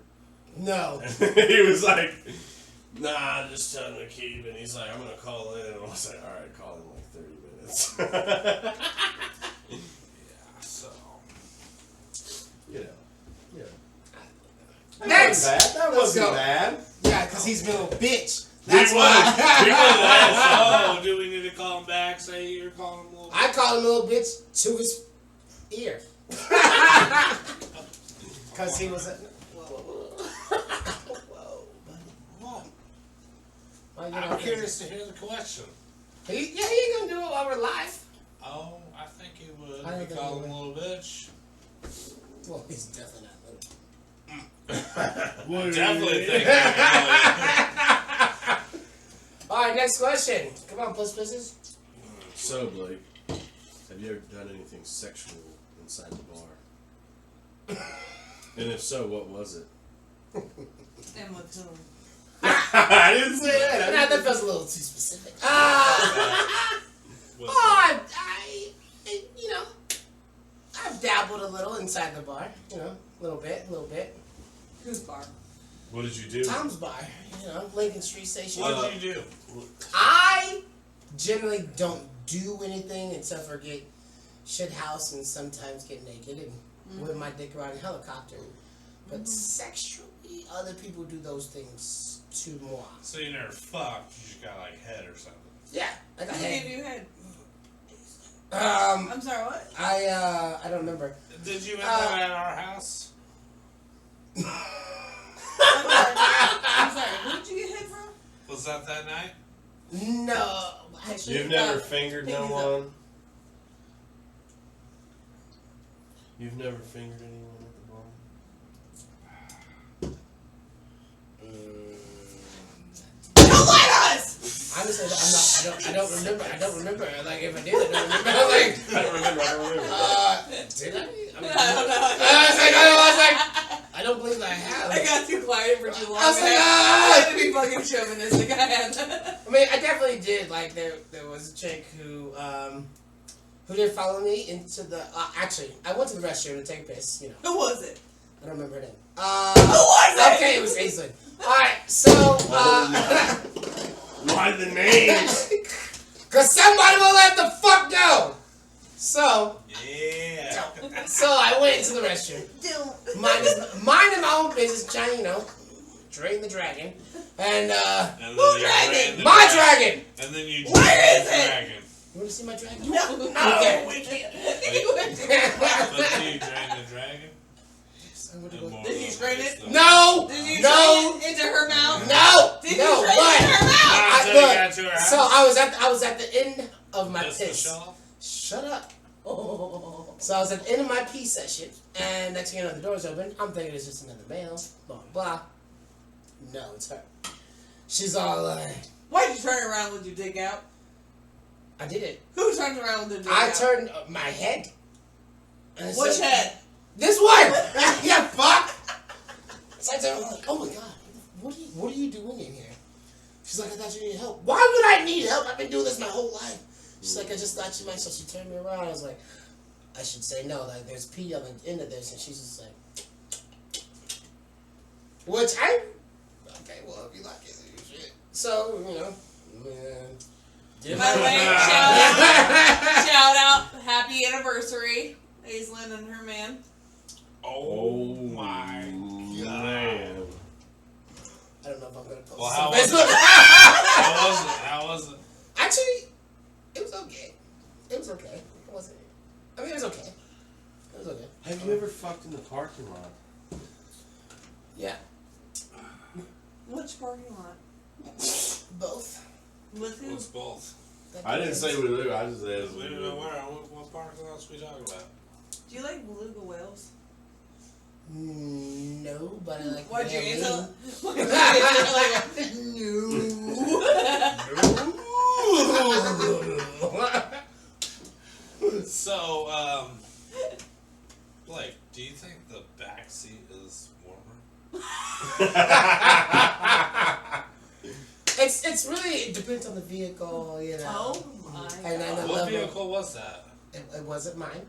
No. He was like, nah, just tell him to keep. And he's like, I'm going to call in. And I was like, alright, call in like 30 minutes. Yeah, so. You know. Next. That Let's wasn't go. bad. Yeah, because he's been a bitch. We That's why. Oh, do we need to call him back? Say you're calling him a little. I call him a little bitch to his ear. Because he was a... Whoa, What? buddy. Well, I'm curious to hear the question. He ain't gonna do it while we're live. Oh, I think he would. I don't You think call he him a little bitch. Well, he's definitely not little. I definitely think. Alright, next question. Come on, pussies. So, Blake, have you ever done anything sexual inside the bar? And if so, what was it? And with whom? I didn't say that. Nah, that feels a little too specific. With You know, I've dabbled a little inside the bar. You know, a little bit. Whose bar? What did you do? Tom's bar. You know, Lincoln Street Station. What did you do? I generally don't do anything except for get shit house and sometimes get naked and whip my dick around a helicopter. But sexually, other people do those things to moi. So you never fucked, you just got like head or something. Yeah, I got Who gave head. you head? I'm I'm sorry, what? I don't remember. Did you end up at our house? I'm sorry, who did you get head from? Was that night? No, actually, You've never fingered no Piggy's up. one? You've never fingered anyone at the bar? Don't let us! Honestly, I don't remember. Like, if I did, I don't remember. I was like, I don't remember. did I? I mean, I don't know. I was like, I don't believe I have. I got too quiet for too long. I was like, I had to be fucking chauvinistic. I had to. I mean, I definitely did. Like, there was a chick who did follow me into the. Actually, I went to the restroom to take a piss. You know, Who was it? I don't remember her name. Who was it? Okay, it was Aislinn. All right, so. Why the names? Cause somebody will let the fuck go. So. Yeah. So I went into the restroom. Minding my own business, trying, you know, drain the dragon. And, And Who then you dragged ran it? the my dragon! And then you Where dragged is the it? dragon. You want to see my dragon? No, Okay. we can't. But you dragged the dragon? Did you strain it? No! Did you No! strain it into her mouth? No! Did No, you strain it but into her mouth? Until you got to her house? so I was at the end of my That's the piss. shelf? Shut up. So I was at the end of my pee session, and next thing you know, the door's open. I'm thinking it's just another male. Blah blah. No, it's her. She's all like, Why'd you turn around with your dick out? I did it. Who turned around with their dick I out? turned my head. And I Which said, head? This one! Yeah, fuck! So I told her, like, oh my god, what are you doing in here? She's like, I thought you needed help. Why would I need help? I've been doing this my whole life. She's like, I just thought you might. So she turned me around. I was like, I should say no. Like, there's pee on the end of this. And she's just like, which okay, well, if you like it, you shit. So, you know, By the way, shout out, happy anniversary, Aislinn and her man. Oh my god. Man. I don't know if I'm gonna post. Well, this how on was Facebook. How was it? Actually, it was okay. It was okay. It wasn't. I mean, it was okay. It was okay. Have you ever fucked in the parking lot? Yeah. Which parking lot? Both. With who? What's both? That I didn't say we live. I just asked. We didn't know where. What part of the house we talking about? Do you like beluga whales? No, but I like. Why'd you Marilyn. answer? Why'd you answer like So, Blake, do you think the back seat is warmer? It's really, it depends on the vehicle, you know. Oh my And then god. What level. vehicle was that? It wasn't mine.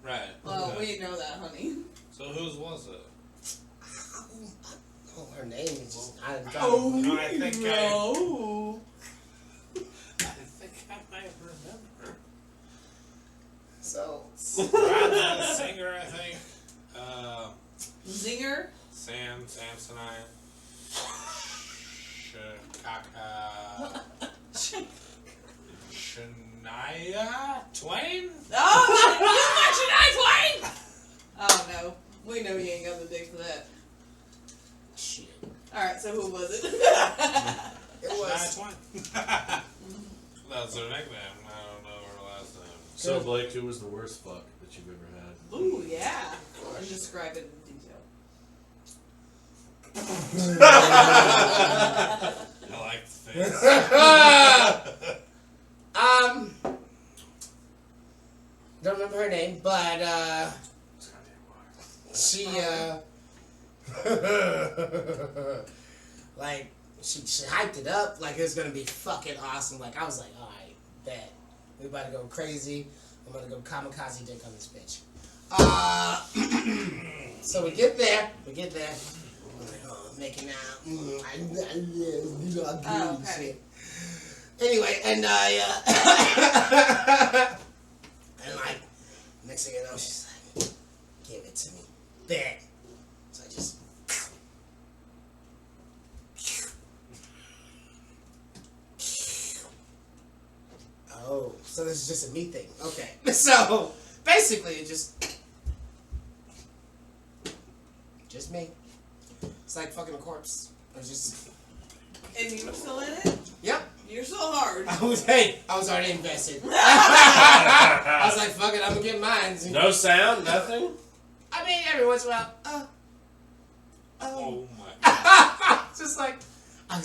Right. Well, okay. we know that, honey. So whose was it? Oh, her name is just. I don't Oh, No, I think no. I think I might remember. So. Rather singer, I think. Zinger? Samsonite. Shania Twain? Oh, you mentioned I Twain! Oh no. We know you ain't got the dick for that. Shit. Alright, so who was it? It Shania was. Twain. That's her nickname. I don't know her last name. So Blake, who was the worst fuck that you've ever had? Ooh, yeah. And describe it in detail. I like the face. Don't remember her name, but she like she hyped it up like it was gonna be fucking awesome. Like I was like, alright, bet. We about to go crazy. I'm about to go kamikaze dick on this bitch. So we get there. I'm like, oh, making out. Oh, okay. Shit. Anyway, and and like, next thing you know, she's like, give it to me. Bet. So I just. Oh, so this is just a me thing. Okay. So, basically, it just me. It's like fucking a corpse. I was just. And you were still in it? Yep. You're so hard. I was already invested. I was like, fuck it, I'm gonna get mine. No sound, nothing. I mean, every once in a while, Oh my god. just like, I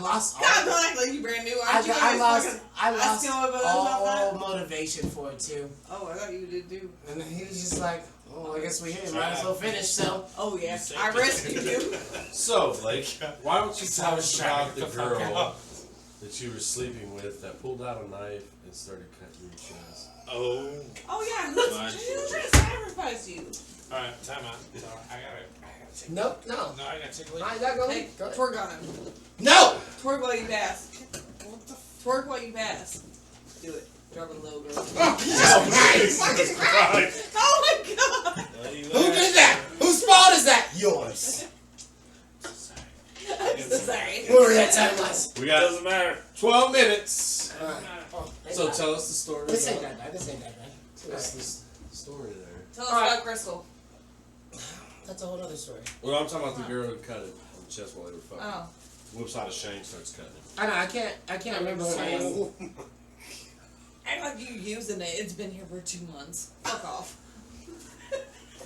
lost all. God, don't act like you brand new. Aren't you? I lost asking what about all that? motivation for it too. Oh, I thought you did too. And he was just like, oh, I guess we here. Might as well finish. So, Oh yeah, I rescued you. So Blake, why don't you tell us trying about to the get the fuck girl out. that you were sleeping with that pulled out a knife and started cutting your chest? Oh. Oh yeah, My who's trying to sacrifice you? Alright, time out. So I gotta take no. No, I gotta take a leak. I gotta go. Hey, Go ahead. twerk on him. No! Twerk while you pass. What the Twerk while you pass. Do it. Drop it low, girl. Oh, Jesus Christ! Oh my god! Who did that? Whose fault is that? Yours. I'm so sorry. Whoever that time was. We got Doesn't matter. 12 minutes. Oh, So tell us the story. this ain't about- that bad. This ain't that bad. Tell us this story there. Tell us Alright. about Crystal. That's a whole other story. Well, I'm talking about the girl who cut it on the chest while they were fucking. Oh. Whoops out of Shane starts cutting it. I know. I can't remember her name. Act like you using it. It's been here for 2 months. Fuck off.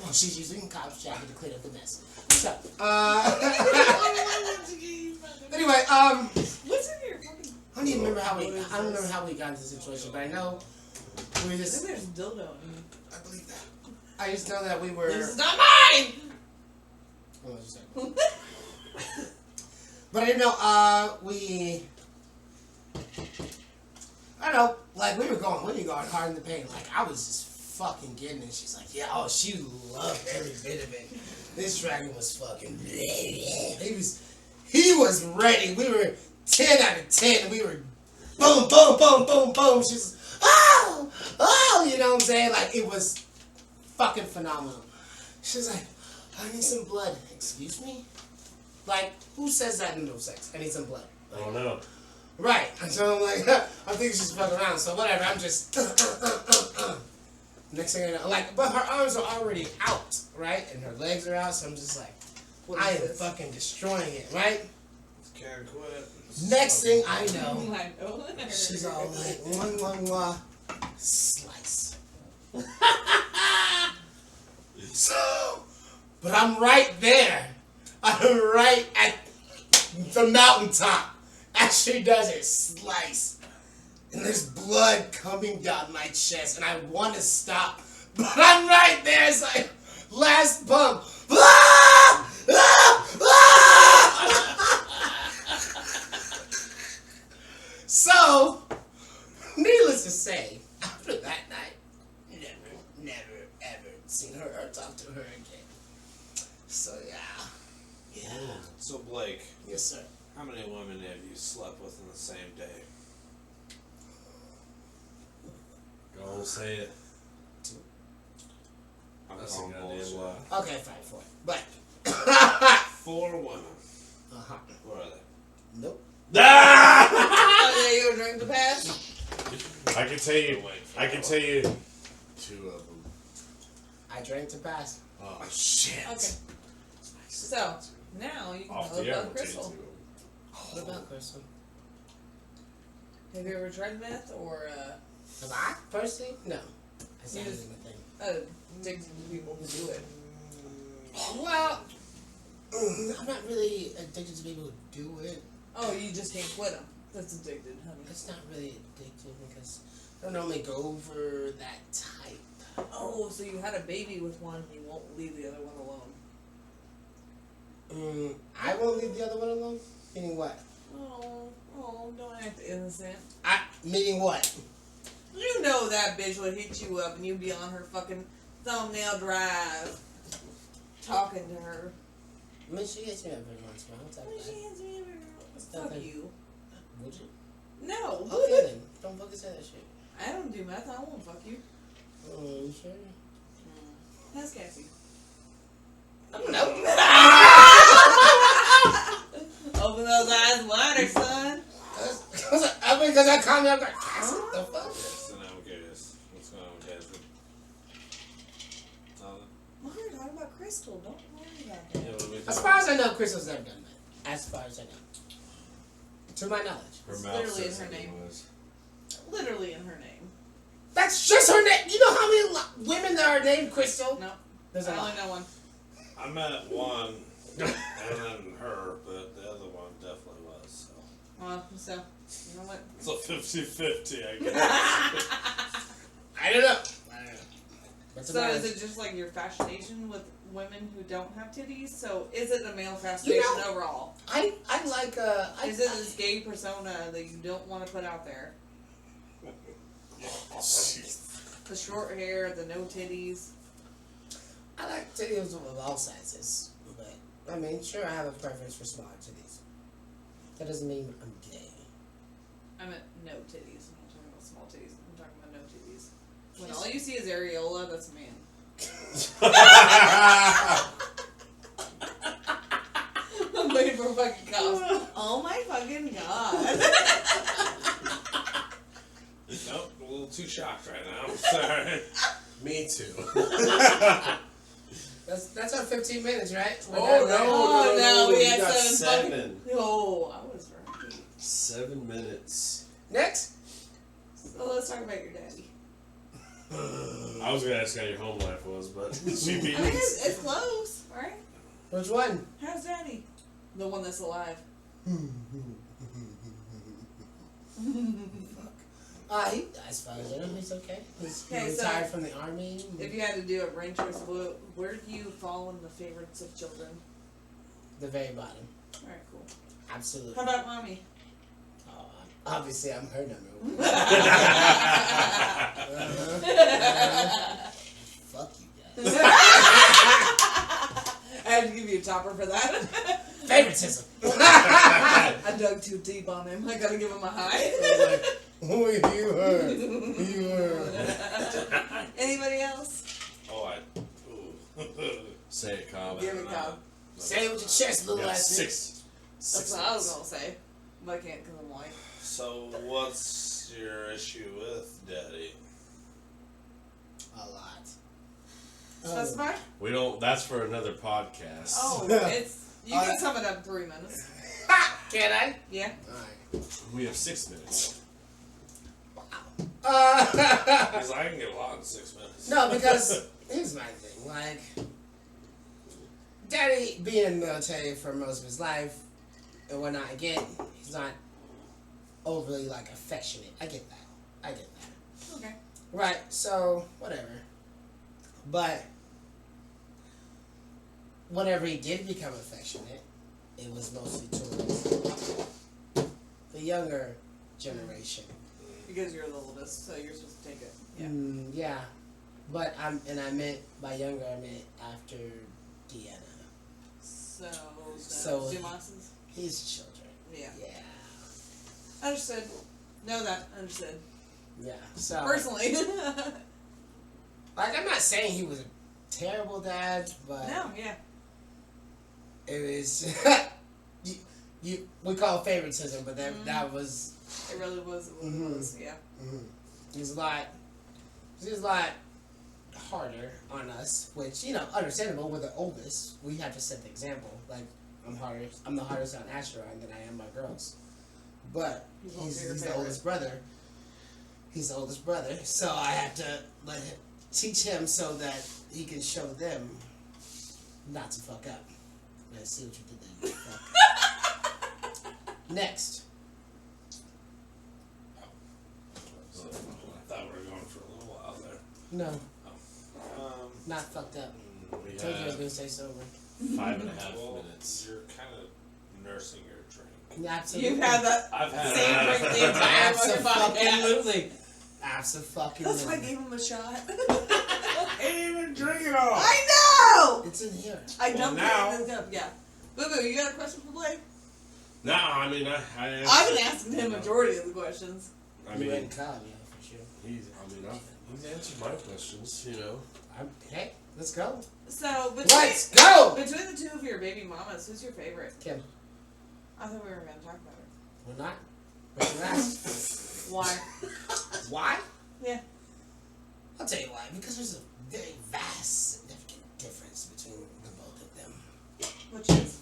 Well, she's using cop's jacket to clean up the mess. So, anyway, What's in your fucking... I don't even remember how we. What is I don't remember this? how we got into the situation, but I know we I just. think there's a dildo in here. I believe that. I just know that we were. This is not mine! Hold on just a second. But I didn't know. We. I don't know. Like we were going hard in the paint. Like I was just fucking getting it. She's like, yeah, oh, she loved every bit of it. This dragon was fucking. He was ready. We were 10 out of 10. We were boom, boom, boom, boom, boom. She's oh, you know what I'm saying? Like it was fucking phenomenal. She's like, I need some blood. Excuse me? Like, who says that in no sex? I need some blood. Like, Oh no. right. And so I'm like, I think she's fucking around. So whatever. I'm just. Next thing I know, like, but her arms are already out, right? And her legs are out. So I'm just like, What I is am this? fucking destroying it, right? Can't quit. Next thing I know, I know. she's all like, mwah, slice. So, but I'm right there. I'm right at the mountaintop as she does it, slice. And there's blood coming down my chest, and I want to stop, but I'm right there. It's like, last pump. Ah! Ah! Ah! So, needless to say, after that night, never, ever seen her or talked to her again. So, yeah. So, Blake, Yes, sir. how many women have you slept with in the same day? Go on, say it. I'm That's a calling goddamn bullshit. lie. Okay, fine, 4. But, 4 women. uh-huh. Where are they? Nope. Oh, yeah, you drink the pass? I can tell you. I can tell you 2 of them. I drank to pass. Oh shit. Okay. So, now you can Off tell the air, about I'll tell you Crystal. 2 of them. What about Crystal? Have you ever tried meth or, Have I, personally? No. That's not You even just- a thing. addicted to people who do it? Well, I'm not really addicted to people who do it. Oh, you just can't quit them. That's addicted, honey. It's not really addictive because I don't normally go for that type. Oh, so you had a baby with one and you won't leave the other one alone. I won't leave the other one alone? Meaning what? Oh, don't act innocent. Meaning what? You know that bitch would hit you up and you'd be on her fucking thumbnail drive talking to her. I mean, she hits me up every once in a while. What's up, Well, she man? hands me every Fuck Nothing. you. Would you? No. Okay then. Don't fucking say that shit. I don't do meth. I won't fuck you. You sure? That's Cassie. Nope. Open those eyes wider, son. Because I called me up like, what the fuck? So now I'm curious. What's going on with Jasmine? Nothing? We're talking about Crystal. Don't worry about Yeah, that. what are we As talking far as I know, Crystal's never done that. As far as I know. To my knowledge. Her It's mouth literally says in her it name. was. Literally in her name. That's just her name. You know how many women there are named Crystal? No. There's a I lot. only know one. I met one, and then her, but the other one definitely was. So So, you know what? it's a 50-50, I guess. I don't know. That's So about is it just like your fascination with women who don't have titties? So is it a male fascination overall? I like Is it this gay persona that you don't want to put out there? The short hair, the no titties. I like titties of all sizes, but I mean, sure, I have a preference for smaller titties. That doesn't mean I'm gay. I meant no titties. I'm not talking about small titties. I'm talking about no titties. When all you see is areola, that's a man. I'm waiting for a fucking cough. Oh my fucking god. Nope, a little too shocked right now. I'm sorry. Me too. That's our 15 minutes, right? We're Oh, done, right? no. Oh no, we you had got 7 7. Oh, I was right. 7 minutes. Next. So let's talk about your daddy. I was gonna ask how your home life was, but she beat I mean, me. it's close, right? Which one? How's daddy? The one that's alive. As far as I know, he's okay. He's Okay, so retired from the army. If you had to do a rank choice, where do you fall in the favorites of children? The very bottom. Alright, cool. Absolutely. How about mommy? Oh, obviously, I'm her number one. Fuck you guys. I had to give you a topper for that. Favoritism. I dug too deep on him. I gotta give him a high. Who you heard? You heard. Anybody else? Oh, Say it, Cobb. Give it, Cobb. Say it with your chest, little Yeah, ass. 6. That's what I was gonna say. But I can't because I'm white. So, what's your issue with Daddy? A lot. Specify? We don't. That's for another podcast. Oh, it's. You can sum it up in 3 minutes. Can I? Yeah. Alright. We have 6 minutes. Because I can get a lot in 6 minutes. No, because here's my thing. Like, Daddy being in the military for most of his life and whatnot, again, he's not overly like affectionate. I get that. Okay. Right. So whatever. But whenever he did become affectionate, it was mostly towards the younger generation. Because you're the oldest, so you're supposed to take it. Yeah. Yeah. But I meant by younger, I meant after Deanna. So 2 months? His children. Yeah. Yeah. Understood. Know that. Understood. Yeah. So Personally. like, I'm not saying he was a terrible dad, but No, yeah. it was we call it favoritism, but that was It really was. It Mhm. was, yeah. it was a lot harder on us, which, understandable. We're the oldest. We have to set the example. Like, I'm the hardest on Asheron than I am my girls. But he's the oldest brother. He's the oldest brother, so I have to teach him so that he can show them not to fuck up. Let's see what you did there. You fuck. Next. I thought we were going for a little while there. No, Um, not fucked up. We Told you I was have gonna say sober. 5.5 well, minutes. you're kind of nursing your drink. Absolutely. You've had that I've had same drink the entire fucking podcast. Absolutely. Absolutely. That's why I gave him a shot. I didn't even drink it all. I know! It's in here. I Well, dumped now- it in the cup, yeah. Boo Boo, you got a question for Blake? No, I mean, I I've been asking him majority of the questions. I You mean, wouldn't come, yeah, for sure. he's answered my questions, Hey, let's go. So, Let's go! between the two of your baby mamas, who's your favorite? Kim, I thought we were going to talk about her. we're not. But you asked. Why? Why? Yeah. I'll tell you why. Because there's a very vast, significant difference between the both of them. Which is?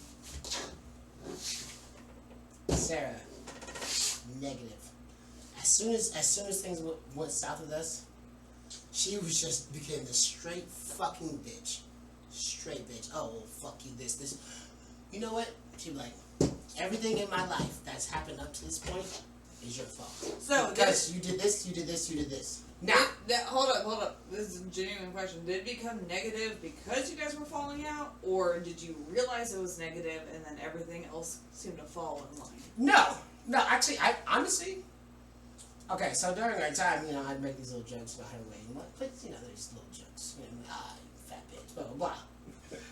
Sarah, negative. As soon as things went south with us, she became the straight fucking bitch. Straight bitch. Oh, well, fuck you, this. You know what? She'd be like, everything in my life that's happened up to this point is your fault. So, Because you did this, you did this, you did this. Now, Hold up. This is a genuine question. Did it become negative because you guys were falling out? Or did you realize it was negative and then everything else seemed to fall in line? no, actually, I honestly, okay, so during our time, I'd make these little jokes about her weight, but there's little jokes, you fat bitch, blah, blah, blah.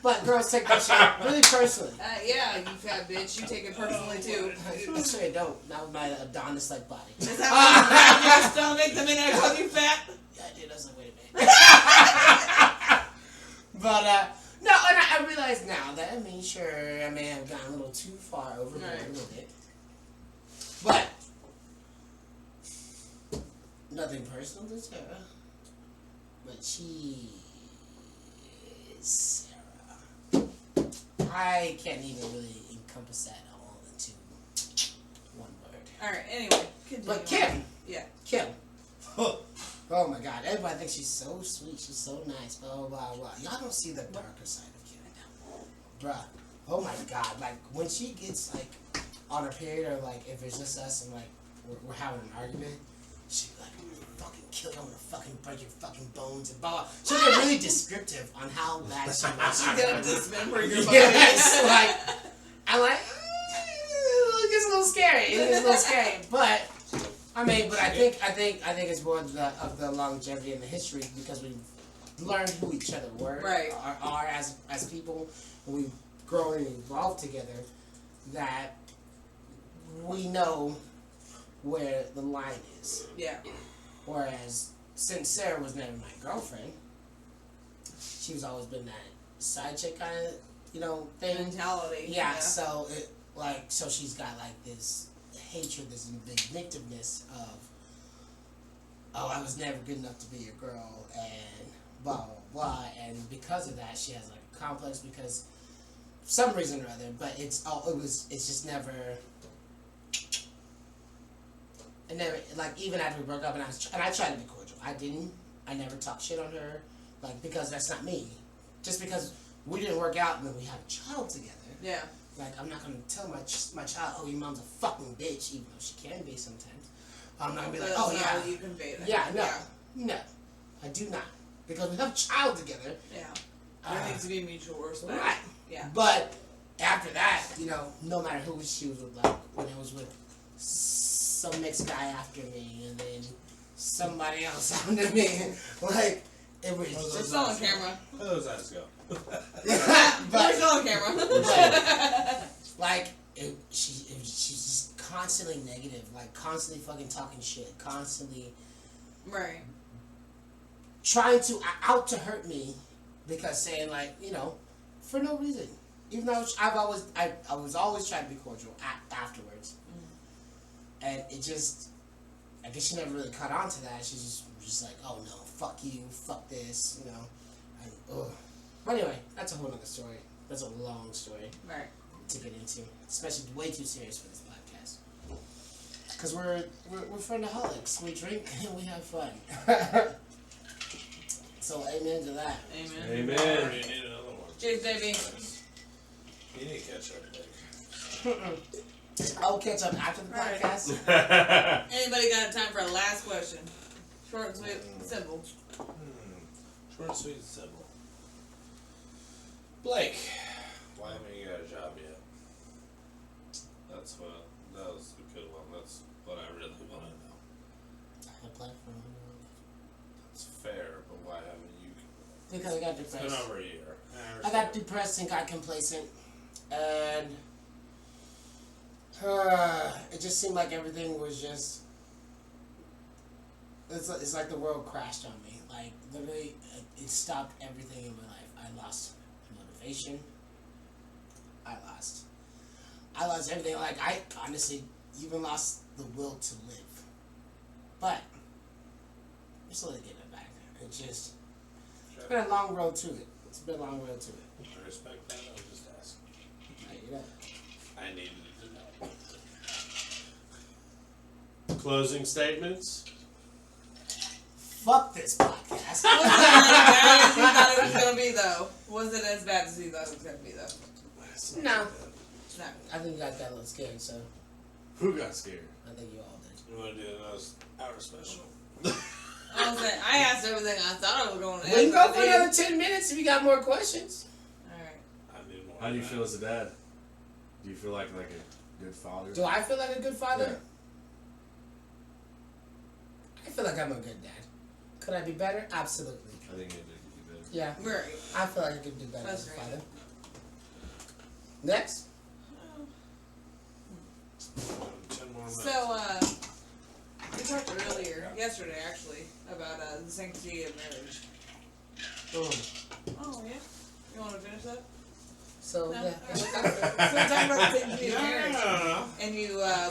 But girls take that shit really personally. Yeah, you fat bitch. You take it personally too. Actually, I don't. Not with my Adonis-like body. Is that why you grabbed your stomach the minute I called you fat? Yeah, I did. I was like, wait a minute. But, no, and I realize now that, sure, I may have gone a little too far overboard with it. But, nothing personal to Sarah. But she is Sarah. I can't even really encompass that all into one word. Alright, anyway. Continue. But Kim. Yeah. Kim. Oh my god, everybody thinks she's so sweet, she's so nice, blah, blah, blah, blah. Y'all don't see the darker side of Kim. Bruh. Oh my god, like, when she gets, like, on her period, or, like, if it's just us and, like, we're having an argument, she'll be like, I'm gonna fucking kill you, I'm gonna fucking break your fucking bones, and blah, blah. She'll get really descriptive on how bad she wants She's you. gonna dismember your body. Yes, like, I'm like, it gets a little scary. It gets a little scary, but I think it's more of the longevity and the history, because we've learned who each other are as people, and we've grown and evolved together, that we know where the line is. Yeah. Whereas, since Sarah was never my girlfriend, she's always been that side chick kind of, thing. Mentality. Yeah, so she's got like this hatred, this vindictiveness of, oh, I was never good enough to be your girl, and blah, blah, blah, and because of that, she has like a complex, because for some reason or other, but it's just never And never, like, even after we broke up, and I tried to be cordial. I never talked shit on her, like, because that's not me. Just because we didn't work out and then we had a child together. Yeah. Like, I'm not gonna tell my child, oh, your mom's a fucking bitch, even though she can be sometimes. I'm not gonna be like, oh, That's yeah. not how you convey that. Yeah, no, I do not. Because we have a child together. Yeah. There needs to be mutual respect. Right. Yeah. But after that, no matter who she was with, like, when it was with some mixed guy after me, and then somebody else after me, like, it was How's just... We're still on camera. Where those eyes go? We're still on camera. Like, she's just constantly negative, like, constantly fucking talking shit, constantly Right. trying to out to hurt me, because saying, like, for no reason. Even though I was always trying to be cordial afterwards. And it just, I guess she never really caught on to that. She just like, oh no, fuck you, fuck this, And, ugh. But anyway, that's a whole other story. That's a long story Right. to get into. Especially way too serious for this podcast. Because we're Friend-Aholics. We drink and we have fun. So amen to that. Amen. I Amen. already need another one. Cheers, baby. You need to catch up, Nick. I'll catch up after the Right. podcast. Anybody got time for a last question? Short and sweet, simple. Short and sweet and simple. Blake, why haven't you got a job yet? That was a good one. That's what I really want to know. I applied for one. It's fair, but why haven't you? Because I got It's been depressed. over a year. I got depressed and got complacent, and it just seemed like everything was just. It's like the world crashed on me. Like, literally, it stopped everything in my life. I lost motivation. I lost everything. Like, I honestly even lost the will to live. But I'm slowly getting it back. It's been a long road to it. It's been a long road to it. I respect that. I was just asking. Right, I needed to know. Closing statements. Fuck this podcast. Was it as bad as you thought it was gonna be, though? Was it as bad as you thought it was gonna be, though? No. No. I think you guys got a little scared, so Who got scared? I think you all did. You want to do another hour special? I asked everything I thought I was going to ask. We can go but for I didn't. another 10 minutes if you got more questions. Alright. I need more. How do you than feel that. as a dad? Do you feel like a good father? Do I feel like a good father? Yeah. I feel like I'm a good dad. Could I be better? Absolutely. I think you do better. Yeah. Right. I feel like I could do better That's as a great. father. Next. 10 more minutes. So, we talked yesterday actually, about the sanctity of marriage. Oh, yeah? You want to finish that? So, No? yeah. So we're talking about the sanctity of No, marriage. no. And you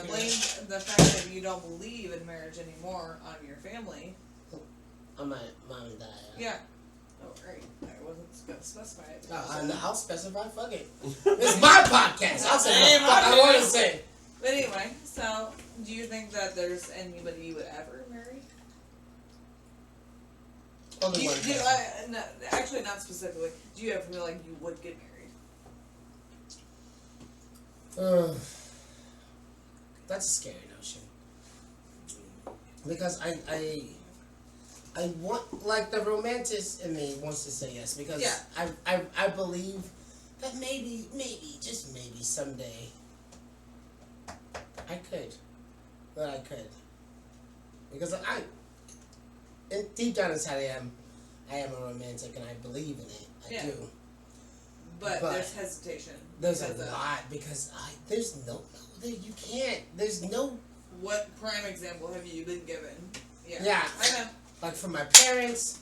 blamed the fact that you don't believe in marriage anymore on your family. On my mom and dad. Yeah. Oh, right. I wasn't going to specify it. I'll specify, fuck it. This is my podcast. I'll say Hey, what the fuck I my want to bad. say. But anyway, so do you think that there's anybody you would ever marry? Only one Do you, person. no, actually, not specifically. Do you ever feel like you would get married? That's a scary notion. Because I want, like, the romantic in me wants to say yes. Because Yeah. I believe that maybe, just maybe someday I could. That I could. Because deep down inside I am a romantic and I believe in it. I do. But But there's hesitation. There's a because of- lot because you can't. There's no. What prime example have you been given? Yeah. Yeah. I know. Like from my parents,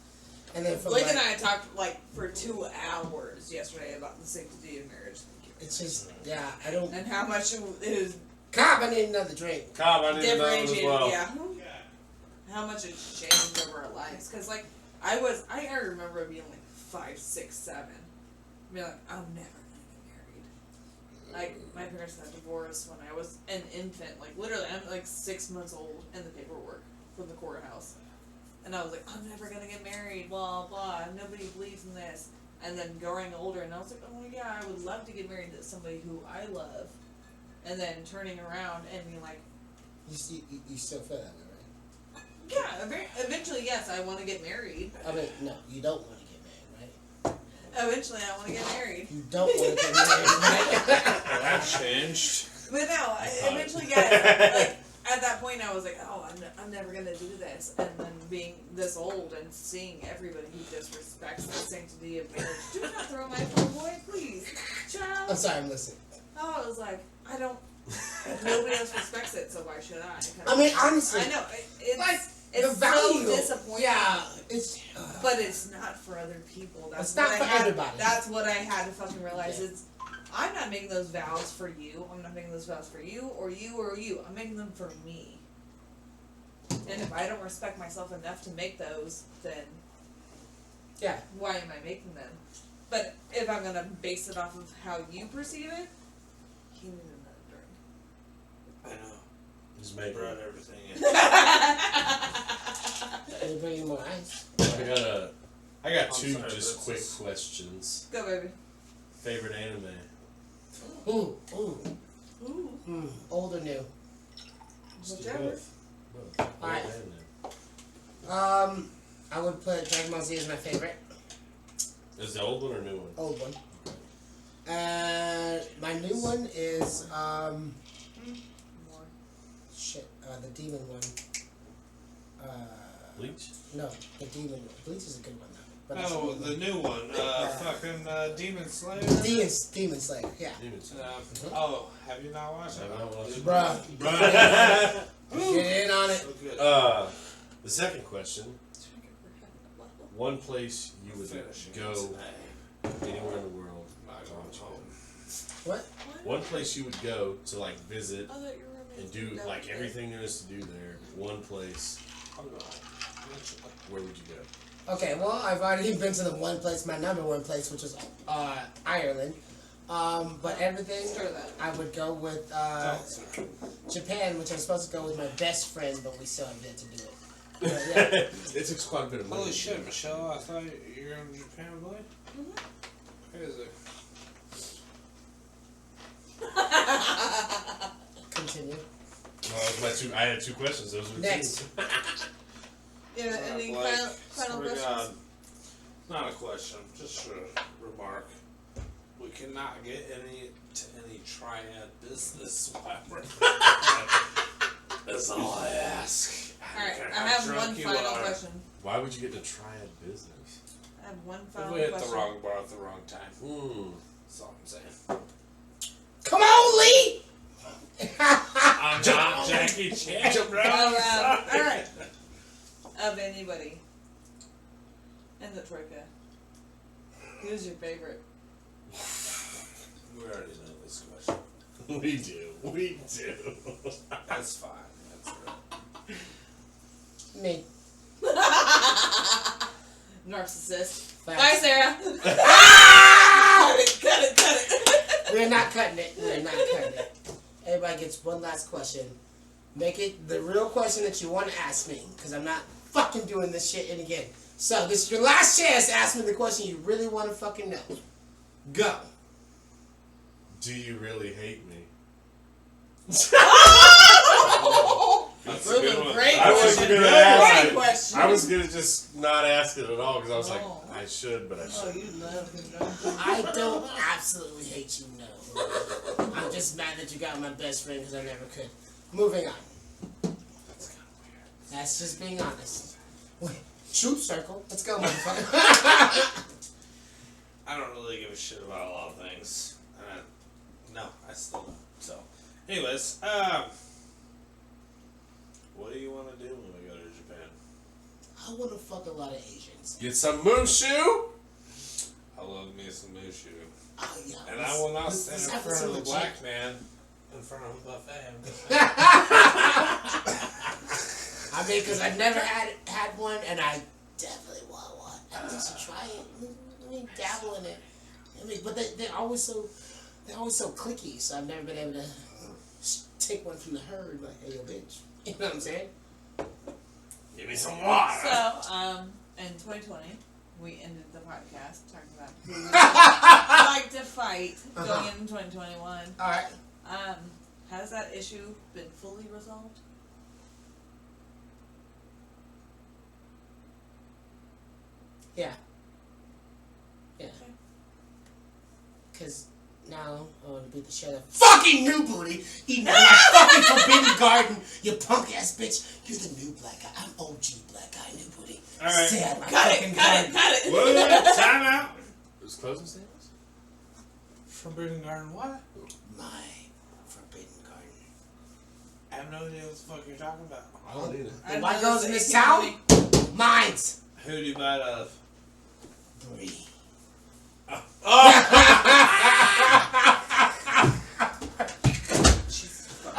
and then from Blake my, and I talked like for 2 hours yesterday about the sanctity of marriage. it's just I don't. And how much it is God, I need another drink. Cobb, I need to know as differentiated. well. Yeah. How much it's changed over our lives. Because like I remember being like 5, 6, 7. Being like, I'm never gonna get married. Like, my parents got divorced when I was an infant. Like, literally, I'm like 6 months old in the paperwork from the courthouse. And I was like, I'm never gonna get married, blah, blah. Nobody believes in this. And then growing older, and I was like, oh yeah, I would love to get married to somebody who I love. And then turning around and being like, You still feel that way, right? yeah, eventually, yes, I want to get married. I mean, no, you don't want to get married, right? Eventually, I want to get married. You don't want to get married, right? Well, that changed. But no, eventually, yes. Like, at that point, I was like, oh, I'm never going to do this. And then being this old and seeing everybody who disrespects the sanctity of marriage. Do not throw my phone, boy, please. Child. I'm sorry, I'm listening. Oh, I was like, I don't. Nobody else respects it, so why should I? I mean, honestly, I know it's like, it's the value, so disappointing. Yeah, it's. But it's not for other people. That's It's not what for I had, everybody. That's what I had to fucking realize. Yeah. It's I'm not making those vows for you. I'm not making those vows for you or you or you. I'm making them for me. And if I don't respect myself enough to make those, then Yeah. why am I making them? But if I'm gonna base it off of how you perceive it, he needs another drink. I know. Just make Brought it. everything in. Anybody more ice? I got I'm two sorry, just this quick is- questions. Go, baby. Favorite anime? Ooh. Old or new? Whichever. Both. Both. Alright. Old and new. I would put Dragon Ball Z as my favorite. Is the old one or new one? Old one. My new one is More. the demon one. Bleach? No, the demon one. Bleach is a good one though. But it's No, an old the one. new one. Fucking Demon Slayer. Demon Slayer. Yeah. Demon Slayer. Oh, have you not watched it? I've not watched it. Bruh, Bruh. get in on it. So good. The second question. One place you would Finishing go today. anywhere in the world. Not going home. What? One place you would go to like visit I thought you were and do like everything there is to do there. One place. Hold on. Where would you go? Okay, well, I've already been to the one place, my number one place, which is Ireland. But everything, Stir that. I would go with Japan, which I'm supposed to go with my best friend, but we still have yet to do it. But, yeah. It took quite a bit of money. Holy shit, Michelle! I thought you were in Japan, boy. Crazy. Continue. Well, that was my two. I had two questions. Those were Next. two. Yeah, any Like, final swear to questions? God, not a question, just a remark. We cannot get any triad business while we're That's all I ask. Alright, care I how have drunk one you final are. question. Why would you get into triad business? I have one If final we hit question. the wrong bar at the wrong time. Hmm. That's all I'm saying. Come on, Lee! I'm not Jackie Chan, bro. Alright. Of anybody in the troika, who's your favorite? We already know this question. We do. We do. That's fine. That's right. Me. Narcissist. Facts. Bye, Sarah. Cut it. We're not cutting it. Everybody gets one last question. Make it the real question that you want to ask me, because I'm not fucking doing this shit in again. So this is your last chance to ask me the question you really want to fucking know. Go. Do you really hate me? That's a Really good one. great I wasn't question. gonna ask Great it. question. I was gonna just not ask it at all because I was Oh. like, I should, but I Oh, shouldn't. you love him. I don't absolutely hate you, no. I'm just mad that you got my best friend because I never could. Moving on. That's kind of weird. That's just being honest. Truth circle. Let's go, motherfucker. I don't really give a shit about a lot of things. No, I still don't. So, anyways, what do you want to do when we go to Japan? I want to fuck a lot of Asians. Get some Mushu. I love me some Mushu. Oh, yeah. And I will not let's stand in have front some of a legit- black man in front of a buffet. I'm just I mean, because I've never had one, and I definitely want one. I need to try it. Let me dabble in it. I mean, but they're always so they're always so cliquey, so I've never been able to take one from the herd. Like, hey, yo, bitch. You know what I'm saying? Give me some water. So, in 2020, we ended the podcast talking about who we would like to fight going into 2021. All right. Has that issue been fully resolved? Yeah. Yeah. Because now I want to beat the shit out of fucking new booty eating out of my fucking forbidden garden, you punk ass bitch. You're the new black guy. I'm OG black guy, new booty. All right. Stay out of my Cut fucking it! Cut it! garden. Cut it! What? Time out. It was closing statements? Forbidden Garden what? My forbidden garden. I have no idea what the fuck you're talking about. I don't either. The white girls in this town? Mines. Who do you bite of? Bree.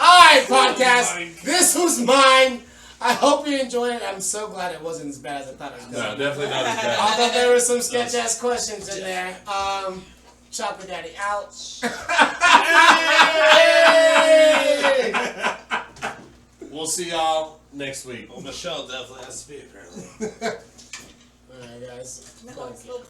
Alright, podcast. This was mine. I hope you enjoyed it. I'm so glad it wasn't as bad as I thought it was going to No, be. definitely not as bad. Although there were some sketch ass questions in there. Chocolate Daddy out. We'll see y'all next week. Well, Michelle definitely has to be apparently. Alright, guys. No, it's still